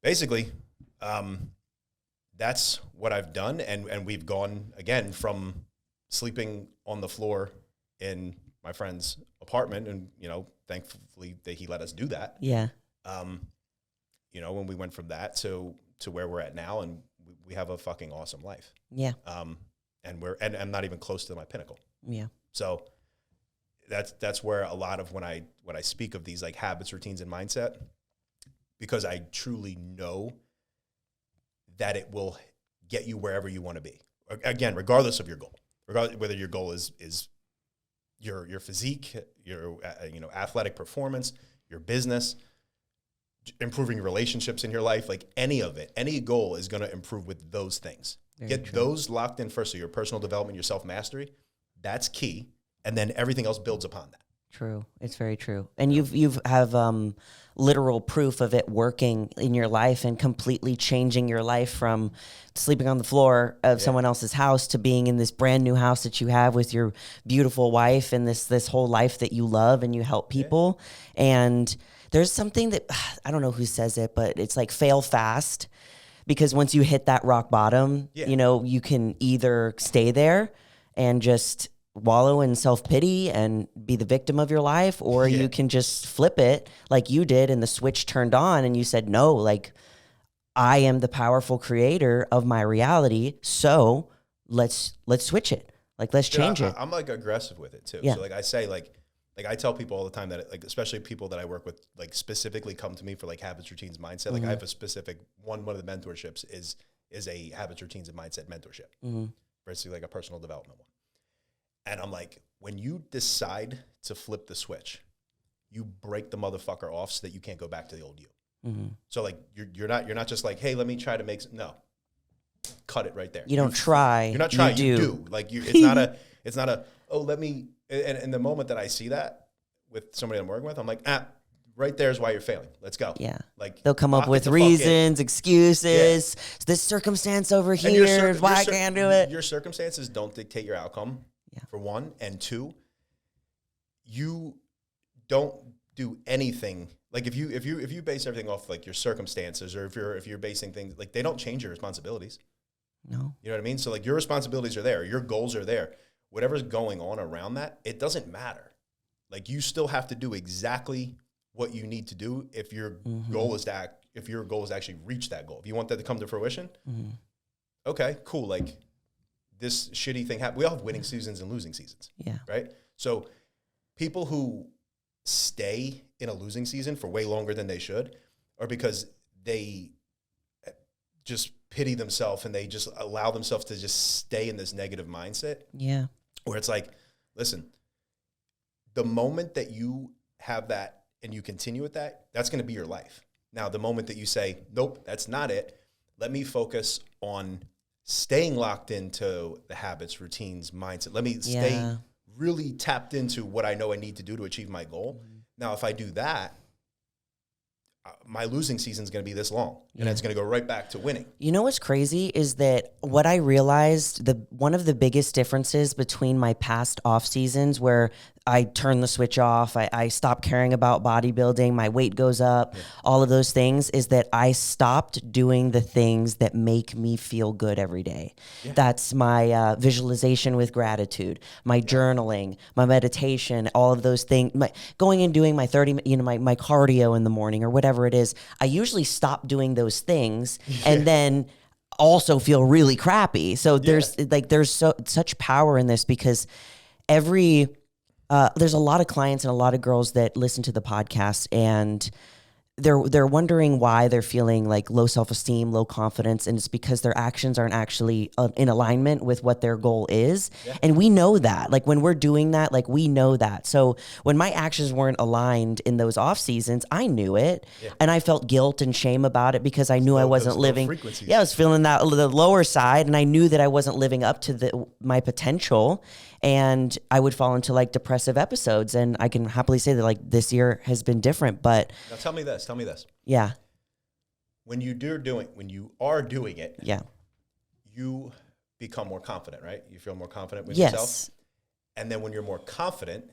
basically, that's what I've done. And we've gone, again, from sleeping on the floor in my friend's apartment. And, you know, thankfully that he let us do that. Yeah. You know, when we went from that to where we're at now, and we have a fucking awesome life. Yeah. And I'm not even close to my pinnacle. Yeah. So that's where a lot of when I speak of these like habits, routines, and mindset, because I truly know that it will get you wherever you want to be. Again, regardless of your goal, regardless whether your goal is your physique, your athletic performance, your business, improving relationships in your life, like any of it, any goal is going to improve with those things. Get those locked in first. So your personal development, your self-mastery, that's key. And then everything else builds upon that. True. It's very true. And you've have literal proof of it working in your life and completely changing your life from sleeping on the floor of someone else's house to being in this brand new house that you have with your beautiful wife and this whole life that you love and you help people. Yeah. And there's something that, I don't know who says it, but it's like fail fast, because once you hit that rock bottom, you know, you can either stay there and just wallow in self-pity and be the victim of your life, or you can just flip it like you did and the switch turned on and you said, no, like I am the powerful creator of my reality. So let's switch it. Like, let's change it. I'm like aggressive with it too. Yeah. So like I say, like I tell people all the time that, like, especially people that I work with, like specifically come to me for like habits, routines, mindset. Like I have a specific one of the mentorships is a habits, routines, and mindset mentorship. Basically like a personal development one. And I'm like, when you decide to flip the switch, you break the motherfucker off so that you can't go back to the old you. So like you're not just like, hey, let me try to make no. Cut it right there. You don't try. You're not trying. You do. Like it's not a oh, let me. And the moment that I see that with somebody I'm working with, I'm like, right there's why you're failing. Let's go. Yeah. Like they'll come up with reasons, excuses. Yeah. This circumstance over here, why I can't do it. Your circumstances don't dictate your outcome. Yeah. For one, and two, you don't do anything. Like if you base everything off like your circumstances, or if you're basing things like, they don't change your responsibilities. No. You know what I mean? So like your responsibilities are there, your goals are there. Whatever's going on around that, it doesn't matter. Like you still have to do exactly what you need to do if your goal is to actually reach that goal. If you want that to come to fruition, okay, cool. Like this shitty thing happened. We all have winning seasons and losing seasons. Yeah. Right? So people who stay in a losing season for way longer than they should are because they just pity themselves and they just allow themselves to just stay in this negative mindset. Yeah. Where it's like, listen, the moment that you have that and you continue with that, that's going to be your life. Now, the moment that you say, nope, that's not it. Let me focus on staying locked into the habits, routines, mindset. Let me stay really tapped into what I know I need to do to achieve my goal. Now, if I do that, my losing season is going to be this long, and it's going to go right back to winning. You know what's crazy is that what I realized, one of the biggest differences between my past off seasons where I turn the switch off, I stop caring about bodybuilding, my weight goes up, all of those things, is that I stopped doing the things that make me feel good every day. Yeah. That's my visualization with gratitude, my journaling, my meditation, all of those things, going and doing my 30, my cardio in the morning or whatever it is. I usually stop doing those things and then also feel really crappy. So there's such power in this, because there's a lot of clients and a lot of girls that listen to the podcast, and they're wondering why they're feeling like low self-esteem, low confidence, and it's because their actions aren't actually in alignment with what their goal is. Yeah. And we know that. Like when we're doing that, like we know that. So when my actions weren't aligned in those off seasons, I knew it, and I felt guilt and shame about it because I knew I wasn't living. Yeah, I was feeling the lower side, and I knew that I wasn't living up to my potential. And I would fall into like depressive episodes, and I can happily say that like this year has been different. But now tell me this. Yeah. When you are doing it, you become more confident, right? You feel more confident with yourself. And then when you're more confident,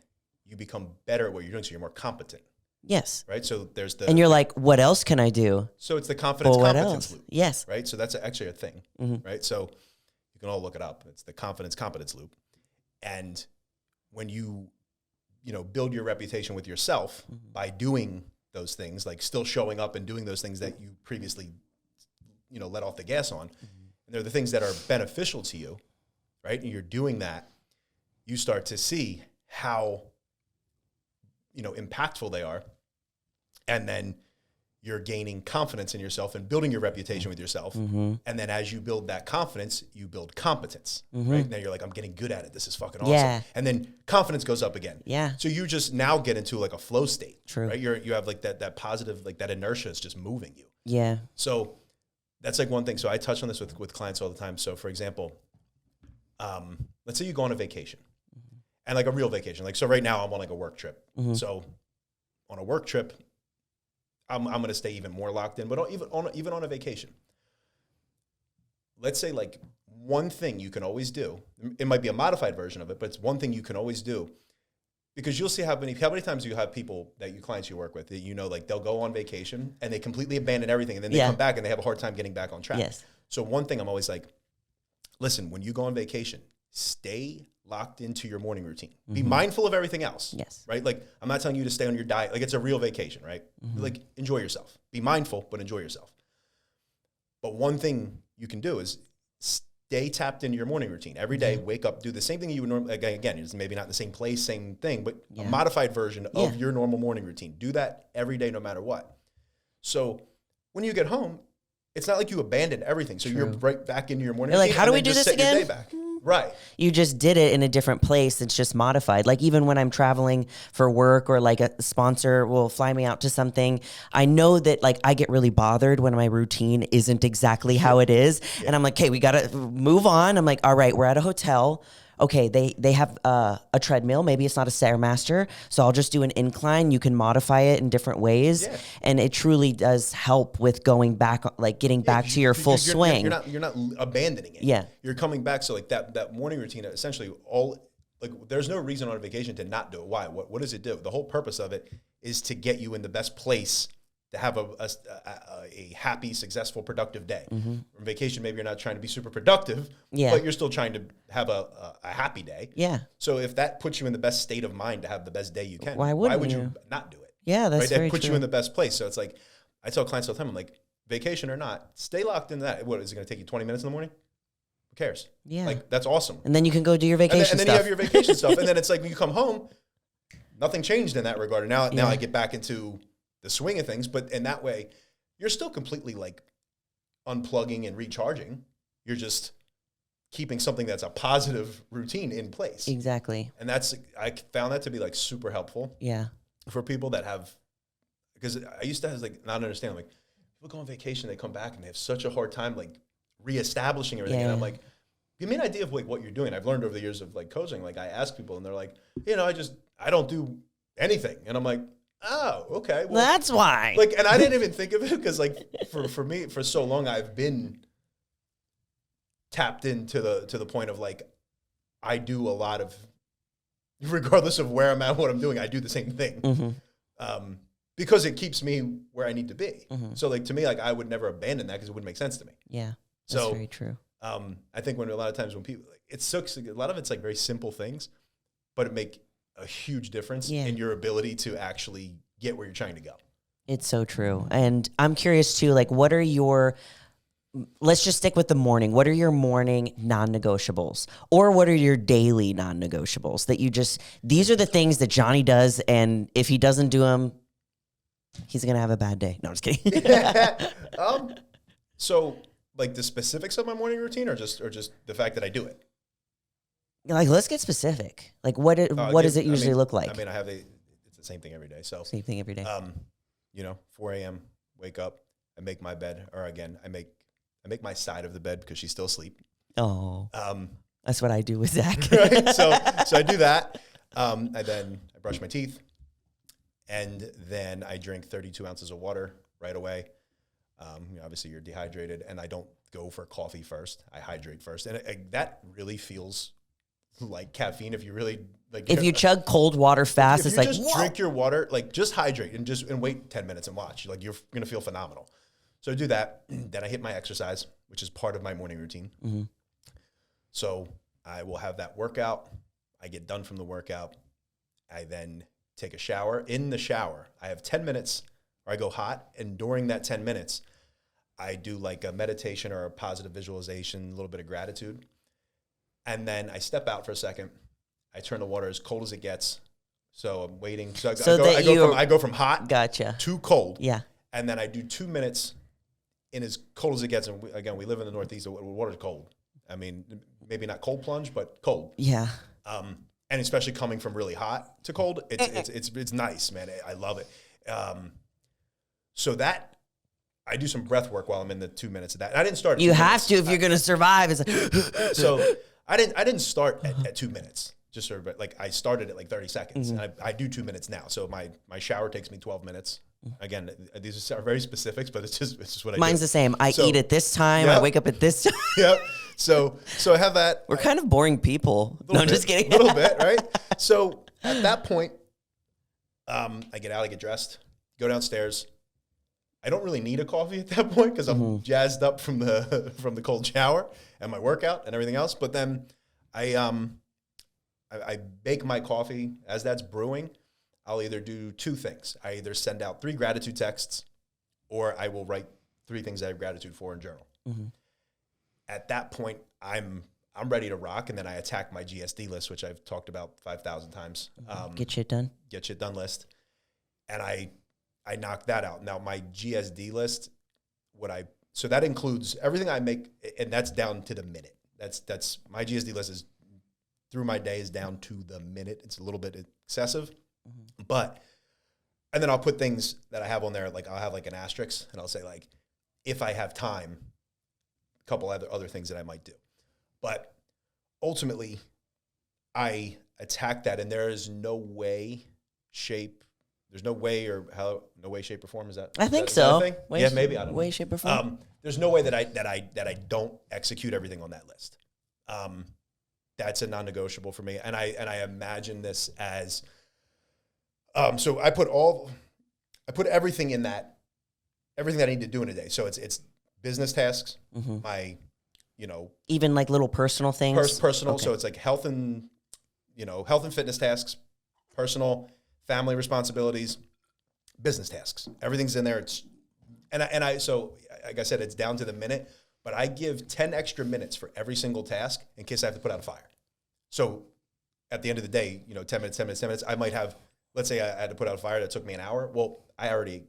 Mm-hmm. become better at what you're doing, so you're more competent. Yes. Right. So there's and you're like, what else can I do? So it's the confidence competence loop. Yes. Right. So that's actually a thing. Mm-hmm. Right. So you can all look it up. It's the confidence competence loop. And when you build your reputation with yourself mm-hmm. by doing those things, like still showing up and doing those things that you previously, let off the gas on, mm-hmm. and they're the things that are beneficial to you, right? And you're doing that, you start to see how, impactful they are. And then you're gaining confidence in yourself and building your reputation with yourself. Mm-hmm. And then as you build that confidence, you build competence, mm-hmm. right? And then you're like, I'm getting good at it. This is fucking awesome. Yeah. And then confidence goes up again. Yeah. So you just now get into like a flow state. True. Right? You have like that positive, like that inertia is just moving you. Yeah. So that's like one thing. So I touch on this with clients all the time. So for example, let's say you go on a vacation mm-hmm. and like a real vacation. Like, so right now I'm on like a work trip. Mm-hmm. So on a work trip, I'm going to stay even more locked in, but even on a vacation. Let's say like one thing you can always do, it might be a modified version of it, but it's one thing you can always do, because you'll see how many times you have people clients you work with that, like they'll go on vacation and they completely abandon everything and then they come back and they have a hard time getting back on track. Yes. So one thing I'm always like, listen, when you go on vacation, stay locked into your morning routine. Mm-hmm. Be mindful of everything else. Yes. Right? Like, I'm not telling you to stay on your diet. Like, it's a real vacation, right? Mm-hmm. Like, enjoy yourself. Be mindful, but enjoy yourself. But one thing you can do is stay tapped into your morning routine. Every day, wake up, do the same thing you would normally, again, it's maybe not in the same place, same thing, but a modified version of your normal morning routine. Do that every day, no matter what. So when you get home, it's not like you abandoned everything. So you're right back into your morning routine. Like, how do we do this again? Right. You just did it in a different place. It's just modified. Like even when I'm traveling for work or like a sponsor will fly me out to something, I know that like I get really bothered when my routine isn't exactly how it is. Yeah. And I'm like, okay, we got to move on. I'm like, all right, we're at a hotel. Okay, they have a treadmill. Maybe it's not a Stairmaster, so I'll just do an incline. You can modify it in different ways, and it truly does help with going back, like getting back to your full swing. You're not abandoning it. Yeah, you're coming back. So like that morning routine, essentially there's no reason on a vacation to not do it. Why? What does it do? The whole purpose of it is to get you in the best place to have a happy, successful, productive day. Mm-hmm. On vacation, maybe you're not trying to be super productive, but you're still trying to have a happy day. Yeah. So if that puts you in the best state of mind to have the best day you can, why would you not do it? Yeah, that's right? very That puts true. you in the best place. So it's like, I tell clients all the time, I'm like, vacation or not, stay locked in that. What, is it going to take you 20 minutes in the morning? Who cares? Yeah. Like, that's awesome. And then you can go do your vacation stuff. And then you have your vacation stuff. And then it's like, when you come home, nothing changed in that regard. And now I get back into the swing of things, but in that way, you're still completely like unplugging and recharging. You're just keeping something that's a positive routine in place. Exactly. And I found that to be like super helpful. Yeah. For people that have, because I used to have like not understand, like people go on vacation, they come back and they have such a hard time like reestablishing everything. And I'm like, give me an idea of like what you're doing. I've learned over the years of like coaching, like I ask people and they're like, I don't do anything. And I'm like, oh, okay. Well, that's why. Like, and I didn't even think of it because, like, for me, for so long, I've been tapped into the point of like, I do a lot of, regardless of where I'm at, what I'm doing, I do the same thing, because it keeps me where I need to be. Mm-hmm. So, like, to me, like, I would never abandon that because it wouldn't make sense to me. Yeah, that's very true. I think when a lot of times when people, like, it sucks. A lot of it's like very simple things, but it make a huge difference in your ability to actually get where you're trying to go. It's so true. And I'm curious too, like what are let's just stick with the morning. What are your morning non-negotiables? Or what are your daily non-negotiables that these are the things that Johnny does, and if he doesn't do them, he's going to have a bad day. No, I'm just kidding. So like the specifics of my morning routine or just the fact that I do it? Like, let's get specific. Like, what does it usually look like? I mean, it's the same thing every day. So same thing every day. 4 a.m., wake up, I make my bed, or again, I make my side of the bed because she's still asleep. Oh, that's what I do with Zach. Right? So I do that. And then I brush my teeth, and then I drink 32 ounces of water right away. Obviously you're dehydrated, and I don't go for coffee first. I hydrate first, and that really feels like caffeine. If you really like, if you chug cold water fast, if it's you like, just drink your water, like just hydrate and wait 10 minutes and watch. Like you're going to feel phenomenal. So I do that. Then I hit my exercise, which is part of my morning routine. Mm-hmm. So I will have that workout. I get done from the workout. I then take a shower. In the shower, I have 10 minutes where I go hot. And during that 10 minutes, I do like a meditation or a positive visualization, a little bit of gratitude. And then I step out for a second. I turn the water as cold as it gets. So I'm waiting. So I go from hot to cold. Yeah. And then I do 2 minutes in as cold as it gets. And we live in the Northeast, so water's cold. I mean, maybe not cold plunge, but cold. Yeah. And especially coming from really hot to cold, it's nice, man. I love it. So that I do some breath work while I'm in the 2 minutes of that. And I didn't start. You have to if you're going to survive. It's like so I didn't start at 2 minutes. Just sort of like I started at like 30 seconds. Mm-hmm. And I do 2 minutes now. So my shower takes me 12 minutes. Again, these are very specifics, but it's just what I do. Mine's the same. I eat at this time. Yep. I wake up at this time. Yep. So I have that. We're kind of boring people. No, I'm just kidding. A little bit, right? So at that point, I get out, I get dressed, go downstairs. I don't really need a coffee at that point because I'm jazzed up from the cold shower and my workout and everything else. But then I bake my coffee as that's brewing. I'll either do two things. I either send out 3 gratitude texts, or I will write 3 things I have gratitude for in journal. Mm-hmm. At that point, I'm ready to rock, and then I attack my GSD list, which I've talked about 5,000 times. Get shit done. Get shit done list, and I knock that out. Now my GSD list, so that includes everything I make, and that's down to the minute. That's my GSD list is through my day is down to the minute. It's a little bit excessive. But, and then I'll put things that I have on there, like I'll have like an asterisk, and I'll say like, if I have time, a couple other things that I might do. But ultimately, I attack that, and there is no way, shape or form. Is that? I think so. Yeah, maybe. I don't know. Way, shape, or form. There's no way that I don't execute everything on that list. That's a non-negotiable for me, and I imagine this as. So I put everything in that, everything that I need to do in a day. So it's business tasks, my, even like little personal things. Personal. Okay. So it's like health and fitness tasks, personal, family responsibilities, business tasks. Everything's in there. So like I said, it's down to the minute, but I give 10 extra minutes for every single task in case I have to put out a fire. So at the end of the day, 10 minutes, I might have. Let's say I had to put out a fire that took me an hour. Well, I already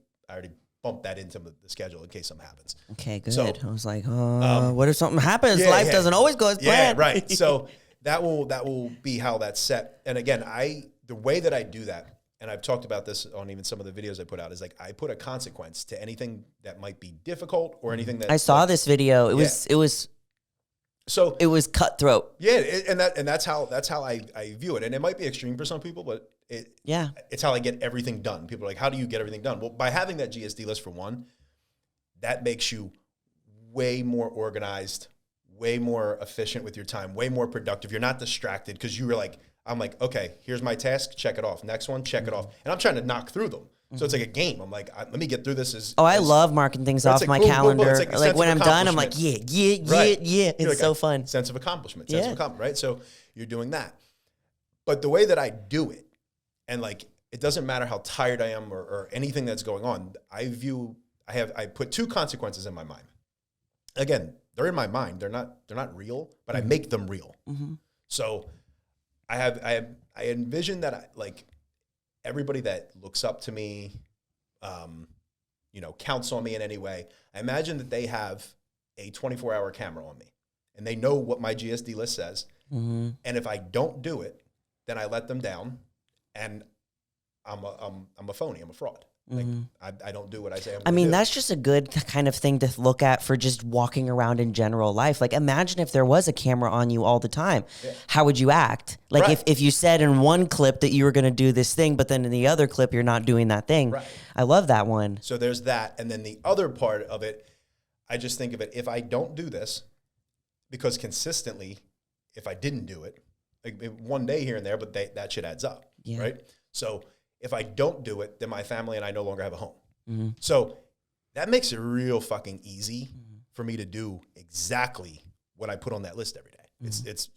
bumped that into the schedule in case something happens. Okay, good. So, I was like, what if something happens? Life doesn't always go as planned. Yeah, right. So that will be how that's set. And again, the way that I do that, and I've talked about this on even some of the videos I put out, is like I put a consequence to anything that might be difficult or anything that I saw this video. It was cutthroat. Yeah, and that's how I view it. And it might be extreme for some people, but it's how I get everything done. People are like, how do you get everything done? Well, by having that GSD list for one, that makes you way more organized, way more efficient with your time, way more productive. You're not distracted because you were like, I'm like, okay, here's my task, check it off. Next one, check it off. And I'm trying to knock through them. So it's like a game. I'm like, let me get through this. I love marking things off my calendar. Like when I'm done, I'm like, yeah. It's so fun. Sense of accomplishment. Right? So you're doing that. But the way that I do it, and like, it doesn't matter how tired I am or anything that's going on, I put 2 consequences in my mind. Again, they're in my mind. They're not real, but I make them real. Mm-hmm. So I envision that everybody that looks up to me, counts on me in any way, I imagine that they have a 24-hour camera on me, and they know what my GSD list says. Mm-hmm. And if I don't do it, then I let them down, and I'm a phony. I'm a fraud. Mm-hmm. Like I don't do what I say. That's just a good kind of thing to look at for just walking around in general life. Like, imagine if there was a camera on you all the time. Yeah. How would you act? Like if you said in one clip that you were going to do this thing, but then in the other clip you're not doing that thing. Right. I love that one. So there's that, and then the other part of it, I just think of it, if I don't do this, because consistently, if I didn't do it, like one day here and there, but that shit adds up, right? So if I don't do it, then my family and I no longer have a home. Mm-hmm. So that makes it real fucking easy for me to do exactly what I put on that list every day. Mm-hmm. It's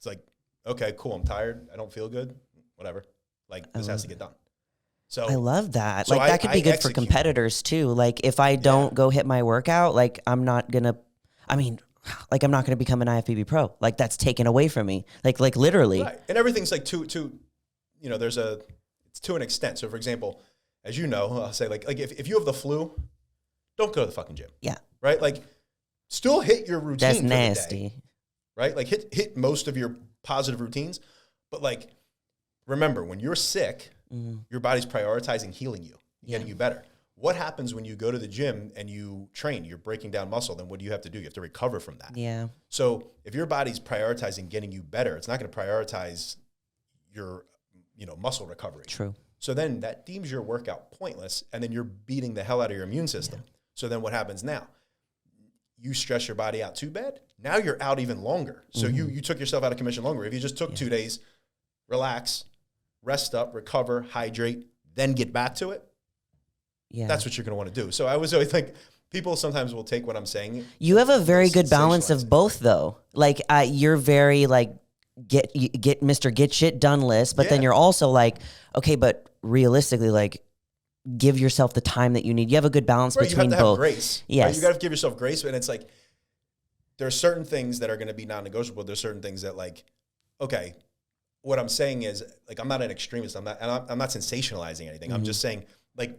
like, okay, cool. I'm tired. I don't feel good. Whatever. Like this has to get done. So I love that. So like that could be good for competitors too. Like if I don't go hit my workout, like I'm not going to, I'm not going to become an IFBB pro. Like that's taken away from me. Like literally. Right. And everything's like it's to an extent. So for example, as you know, I'll say like if you have the flu, don't go to the fucking gym. Yeah. Right. Like still hit your routine. That's nasty. The day, right. Like hit most of your positive routines. But like, remember when you're sick, your body's prioritizing healing you, getting you better. What happens when you go to the gym and you train, you're breaking down muscle, then what do you have to do? You have to recover from that. Yeah. So if your body's prioritizing getting you better, it's not going to prioritize your, muscle recovery. True. So then that deems your workout pointless, and then you're beating the hell out of your immune system. Yeah. So then what happens now? You stress your body out too bad. Now you're out even longer. So you took yourself out of commission longer. If you just took 2 days, relax, rest up, recover, hydrate, then get back to it. Yeah. That's what you're going to want to do. So I was always think people sometimes will take what I'm saying. You have a very good balance of both though. Like you're very like get Mr. Get Shit Done list, but then you're also like, okay, but realistically, like give yourself the time that you need. You have a good balance between both. You have to have grace. Yes. Right? You got to give yourself grace. And it's like, there are certain things that are going to be non-negotiable. There's certain things that like, okay, what I'm saying is like, I'm not an extremist. I'm not sensationalizing anything. I'm just saying like,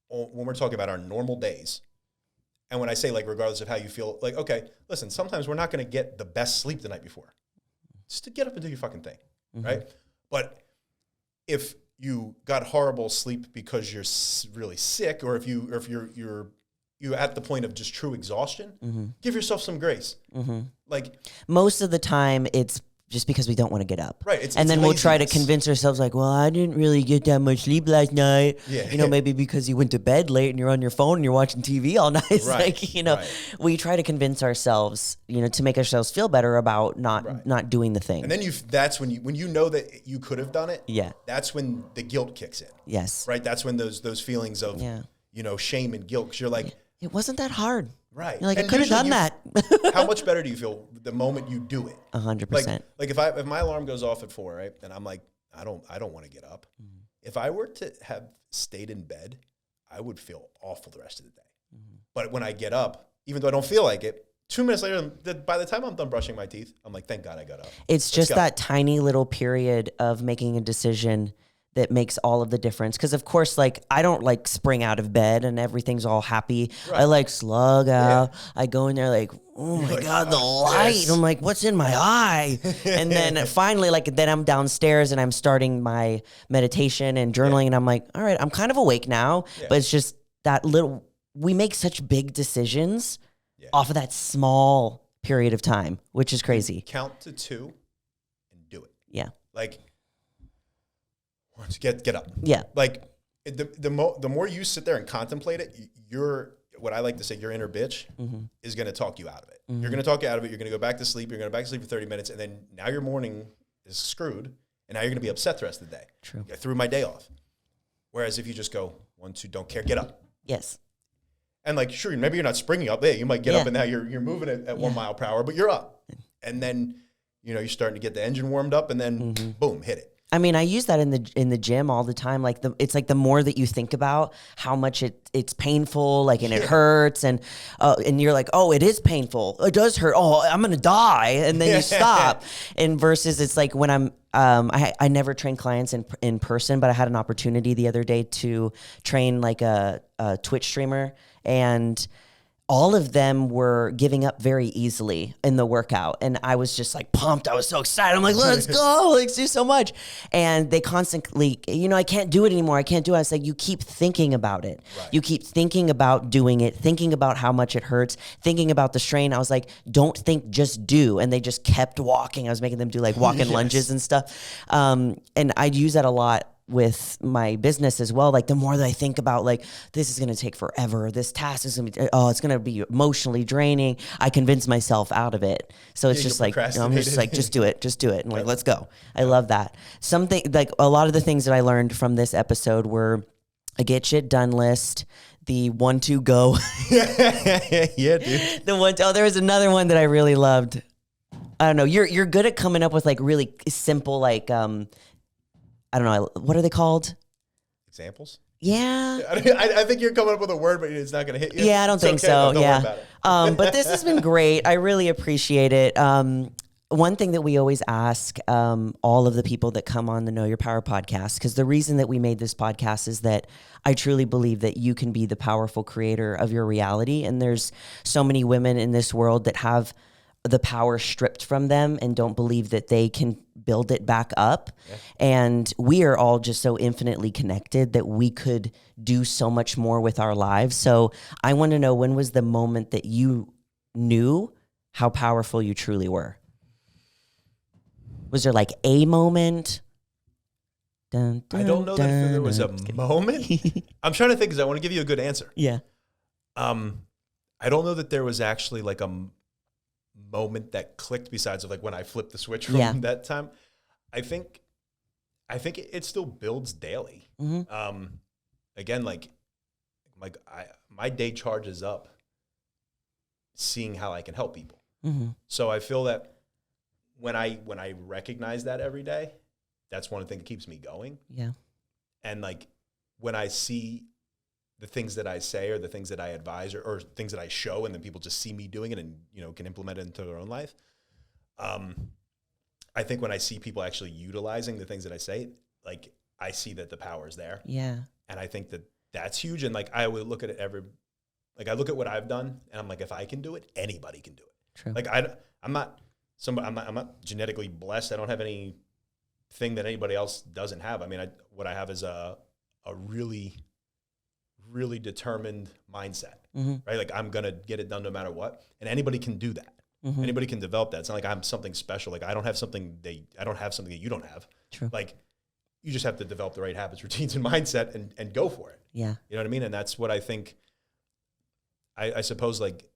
when we're talking about our normal days, and when I say like, regardless of how you feel, like, okay, listen, sometimes we're not going to get the best sleep the night before. Just to get up and do your fucking thing, right? But if you got horrible sleep because you're really sick, or if you're at the point of just true exhaustion, give yourself some grace. Like most of the time, it's just because we don't want to get up. Right. And then we'll try to convince ourselves like, well, I didn't really get that much sleep last night. Yeah. Maybe because you went to bed late and you're on your phone and you're watching TV all night. It's we try to convince ourselves, to make ourselves feel better about not doing the thing. And then that's when you know that you could have done it. Yeah. That's when the guilt kicks in. Yes. Right. That's when those feelings of, shame and guilt. 'Cause you're like, it wasn't that hard. Right. You're like, I could have done that. How much better do you feel the moment you do it? 100%. Like if my alarm goes off at 4, right, and I'm like, I don't want to get up. If I were to have stayed in bed, I would feel awful the rest of the day. But when I get up, even though I don't feel like it, 2 minutes later, by the time I'm done brushing my teeth, I'm like, thank God I got up. It's just that tiny little period of making a decision that makes all of the difference. Because of course, like I don't like spring out of bed and everything's all happy. Right. I like slug out. I go in there like, oh my God, the light. Yes. I'm like, what's in my eye? And then finally, then I'm downstairs and I'm starting my meditation and journaling. And I'm like, all right, I'm kind of awake now. Yeah. But it's just that we make such big decisions off of that small period of time, which is crazy. Count to 2 and do it. Yeah. Like, get up. Yeah. Like the more you sit there and contemplate it, what I like to say, your inner bitch is going to talk you out of it. You're going to talk you out of it. You're going to go back to sleep. You're going to go back to sleep for 30 minutes. And then now your morning is screwed. And now you're going to be upset the rest of the day. True. I threw my day off. Whereas if you just go 1, 2, don't care, get up. Yes. And like, sure, maybe you're not springing up there. You might get up and now you're moving at 1 mile per hour, but you're up. And then, you're starting to get the engine warmed up and then boom, hit it. I mean, I use that in the gym all the time. Like it's like the more that you think about how much it's painful, like, and it hurts, and you're like, oh, it is painful. It does hurt. Oh, I'm gonna die, and then you stop. And versus it's like when I never train clients in person, but I had an opportunity the other day to train like a Twitch streamer, and all of them were giving up very easily in the workout. And I was just like pumped. I was so excited. I'm like, let's go. Let's do so much. And they constantly, I can't do it anymore. I can't do it. I was like, you keep thinking about it. Right. You keep thinking about doing it, thinking about how much it hurts, thinking about the strain. I was like, don't think, just do. And they just kept walking. I was making them do like walking lunges and stuff. And I'd use that a lot with my business as well. Like the more that I think about like, this is going to take forever. This task is going to be, it's going to be emotionally draining. I convince myself out of it. So it's just like, I'm just like, just do it. And like, let's go. I love that. Something like a lot of the things that I learned from this episode were a get shit done list, the 1, 2, go. Yeah, dude. There was another one that I really loved. I don't know. You're good at coming up with like really simple, like, I don't know. What are they called? Examples? Yeah. I think you're coming up with a word, but it's not going to hit you. Yeah, I don't think so. Don't worry about it. But this has been great. I really appreciate it. One thing that we always ask all of the people that come on the Know Your Power podcast, because the reason that we made this podcast is that I truly believe that you can be the powerful creator of your reality. And there's so many women in this world that have the power stripped from them and don't believe that they can build it back up. Yeah. And we are all just so infinitely connected that we could do so much more with our lives. So I want to know, when was the moment that you knew how powerful you truly were? Was there like a moment? Dun, dun, I don't know that there was a moment. I'm trying to think because I want to give you a good answer. Yeah. I don't know that there was actually like a moment that clicked besides of like when I flipped the switch from that time. I think it still builds daily. Mm-hmm. Again, like my day charges up seeing how I can help people. Mm-hmm. So I feel that when I recognize that every day, that's one of the things that keeps me going. Yeah. And like when I see the things that I say or the things that I advise or things that I show and then people just see me doing it and, can implement it into their own life. I think when I see people actually utilizing the things that I say, like I see that the power is there. Yeah. And I think that that's huge. And like, I would look at it I look at what I've done and I'm like, if I can do it, anybody can do it. True. Like I'm not genetically blessed. I don't have anything that anybody else doesn't have. I mean, what I have is a really, really determined mindset, mm-hmm. right? Like I'm going to get it done no matter what. And anybody can do that. Mm-hmm. Anybody can develop that. It's not like I'm something special. Like I don't have something that you don't have. True. Like you just have to develop the right habits, routines, and mindset and go for it. Yeah. You know what I mean? And that's what I think, I suppose, like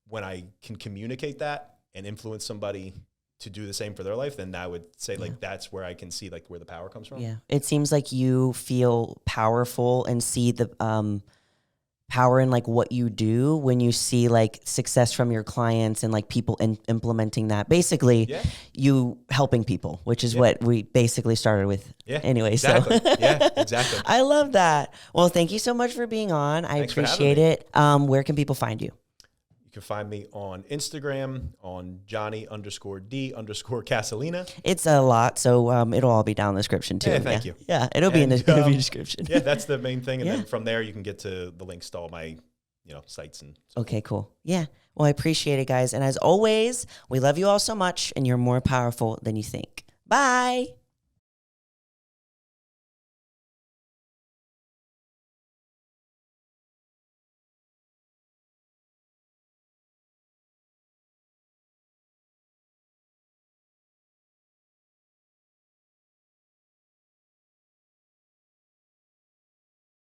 when I can communicate that and influence somebody to do the same for their life, then I would say like that's where I can see like where the power comes from. Yeah. It seems like you feel powerful and see the power in like what you do when you see like success from your clients and like people implementing that. Basically, you helping people, which is what we basically started with. Yeah. Anyway, exactly. So yeah, exactly. I love that. Well, thank you so much for being on. Thanks appreciate it. Where can people find you? You can find me on Instagram on Johnny_D_Casalina. It's a lot, so it'll all be down in the description too. Yeah, thank you. Yeah, it'll be in the interview description. Yeah, that's the main thing. And then from there, you can get to the links to all my sites. And okay, cool. Yeah. Well, I appreciate it, guys. And as always, we love you all so much, and you're more powerful than you think. Bye.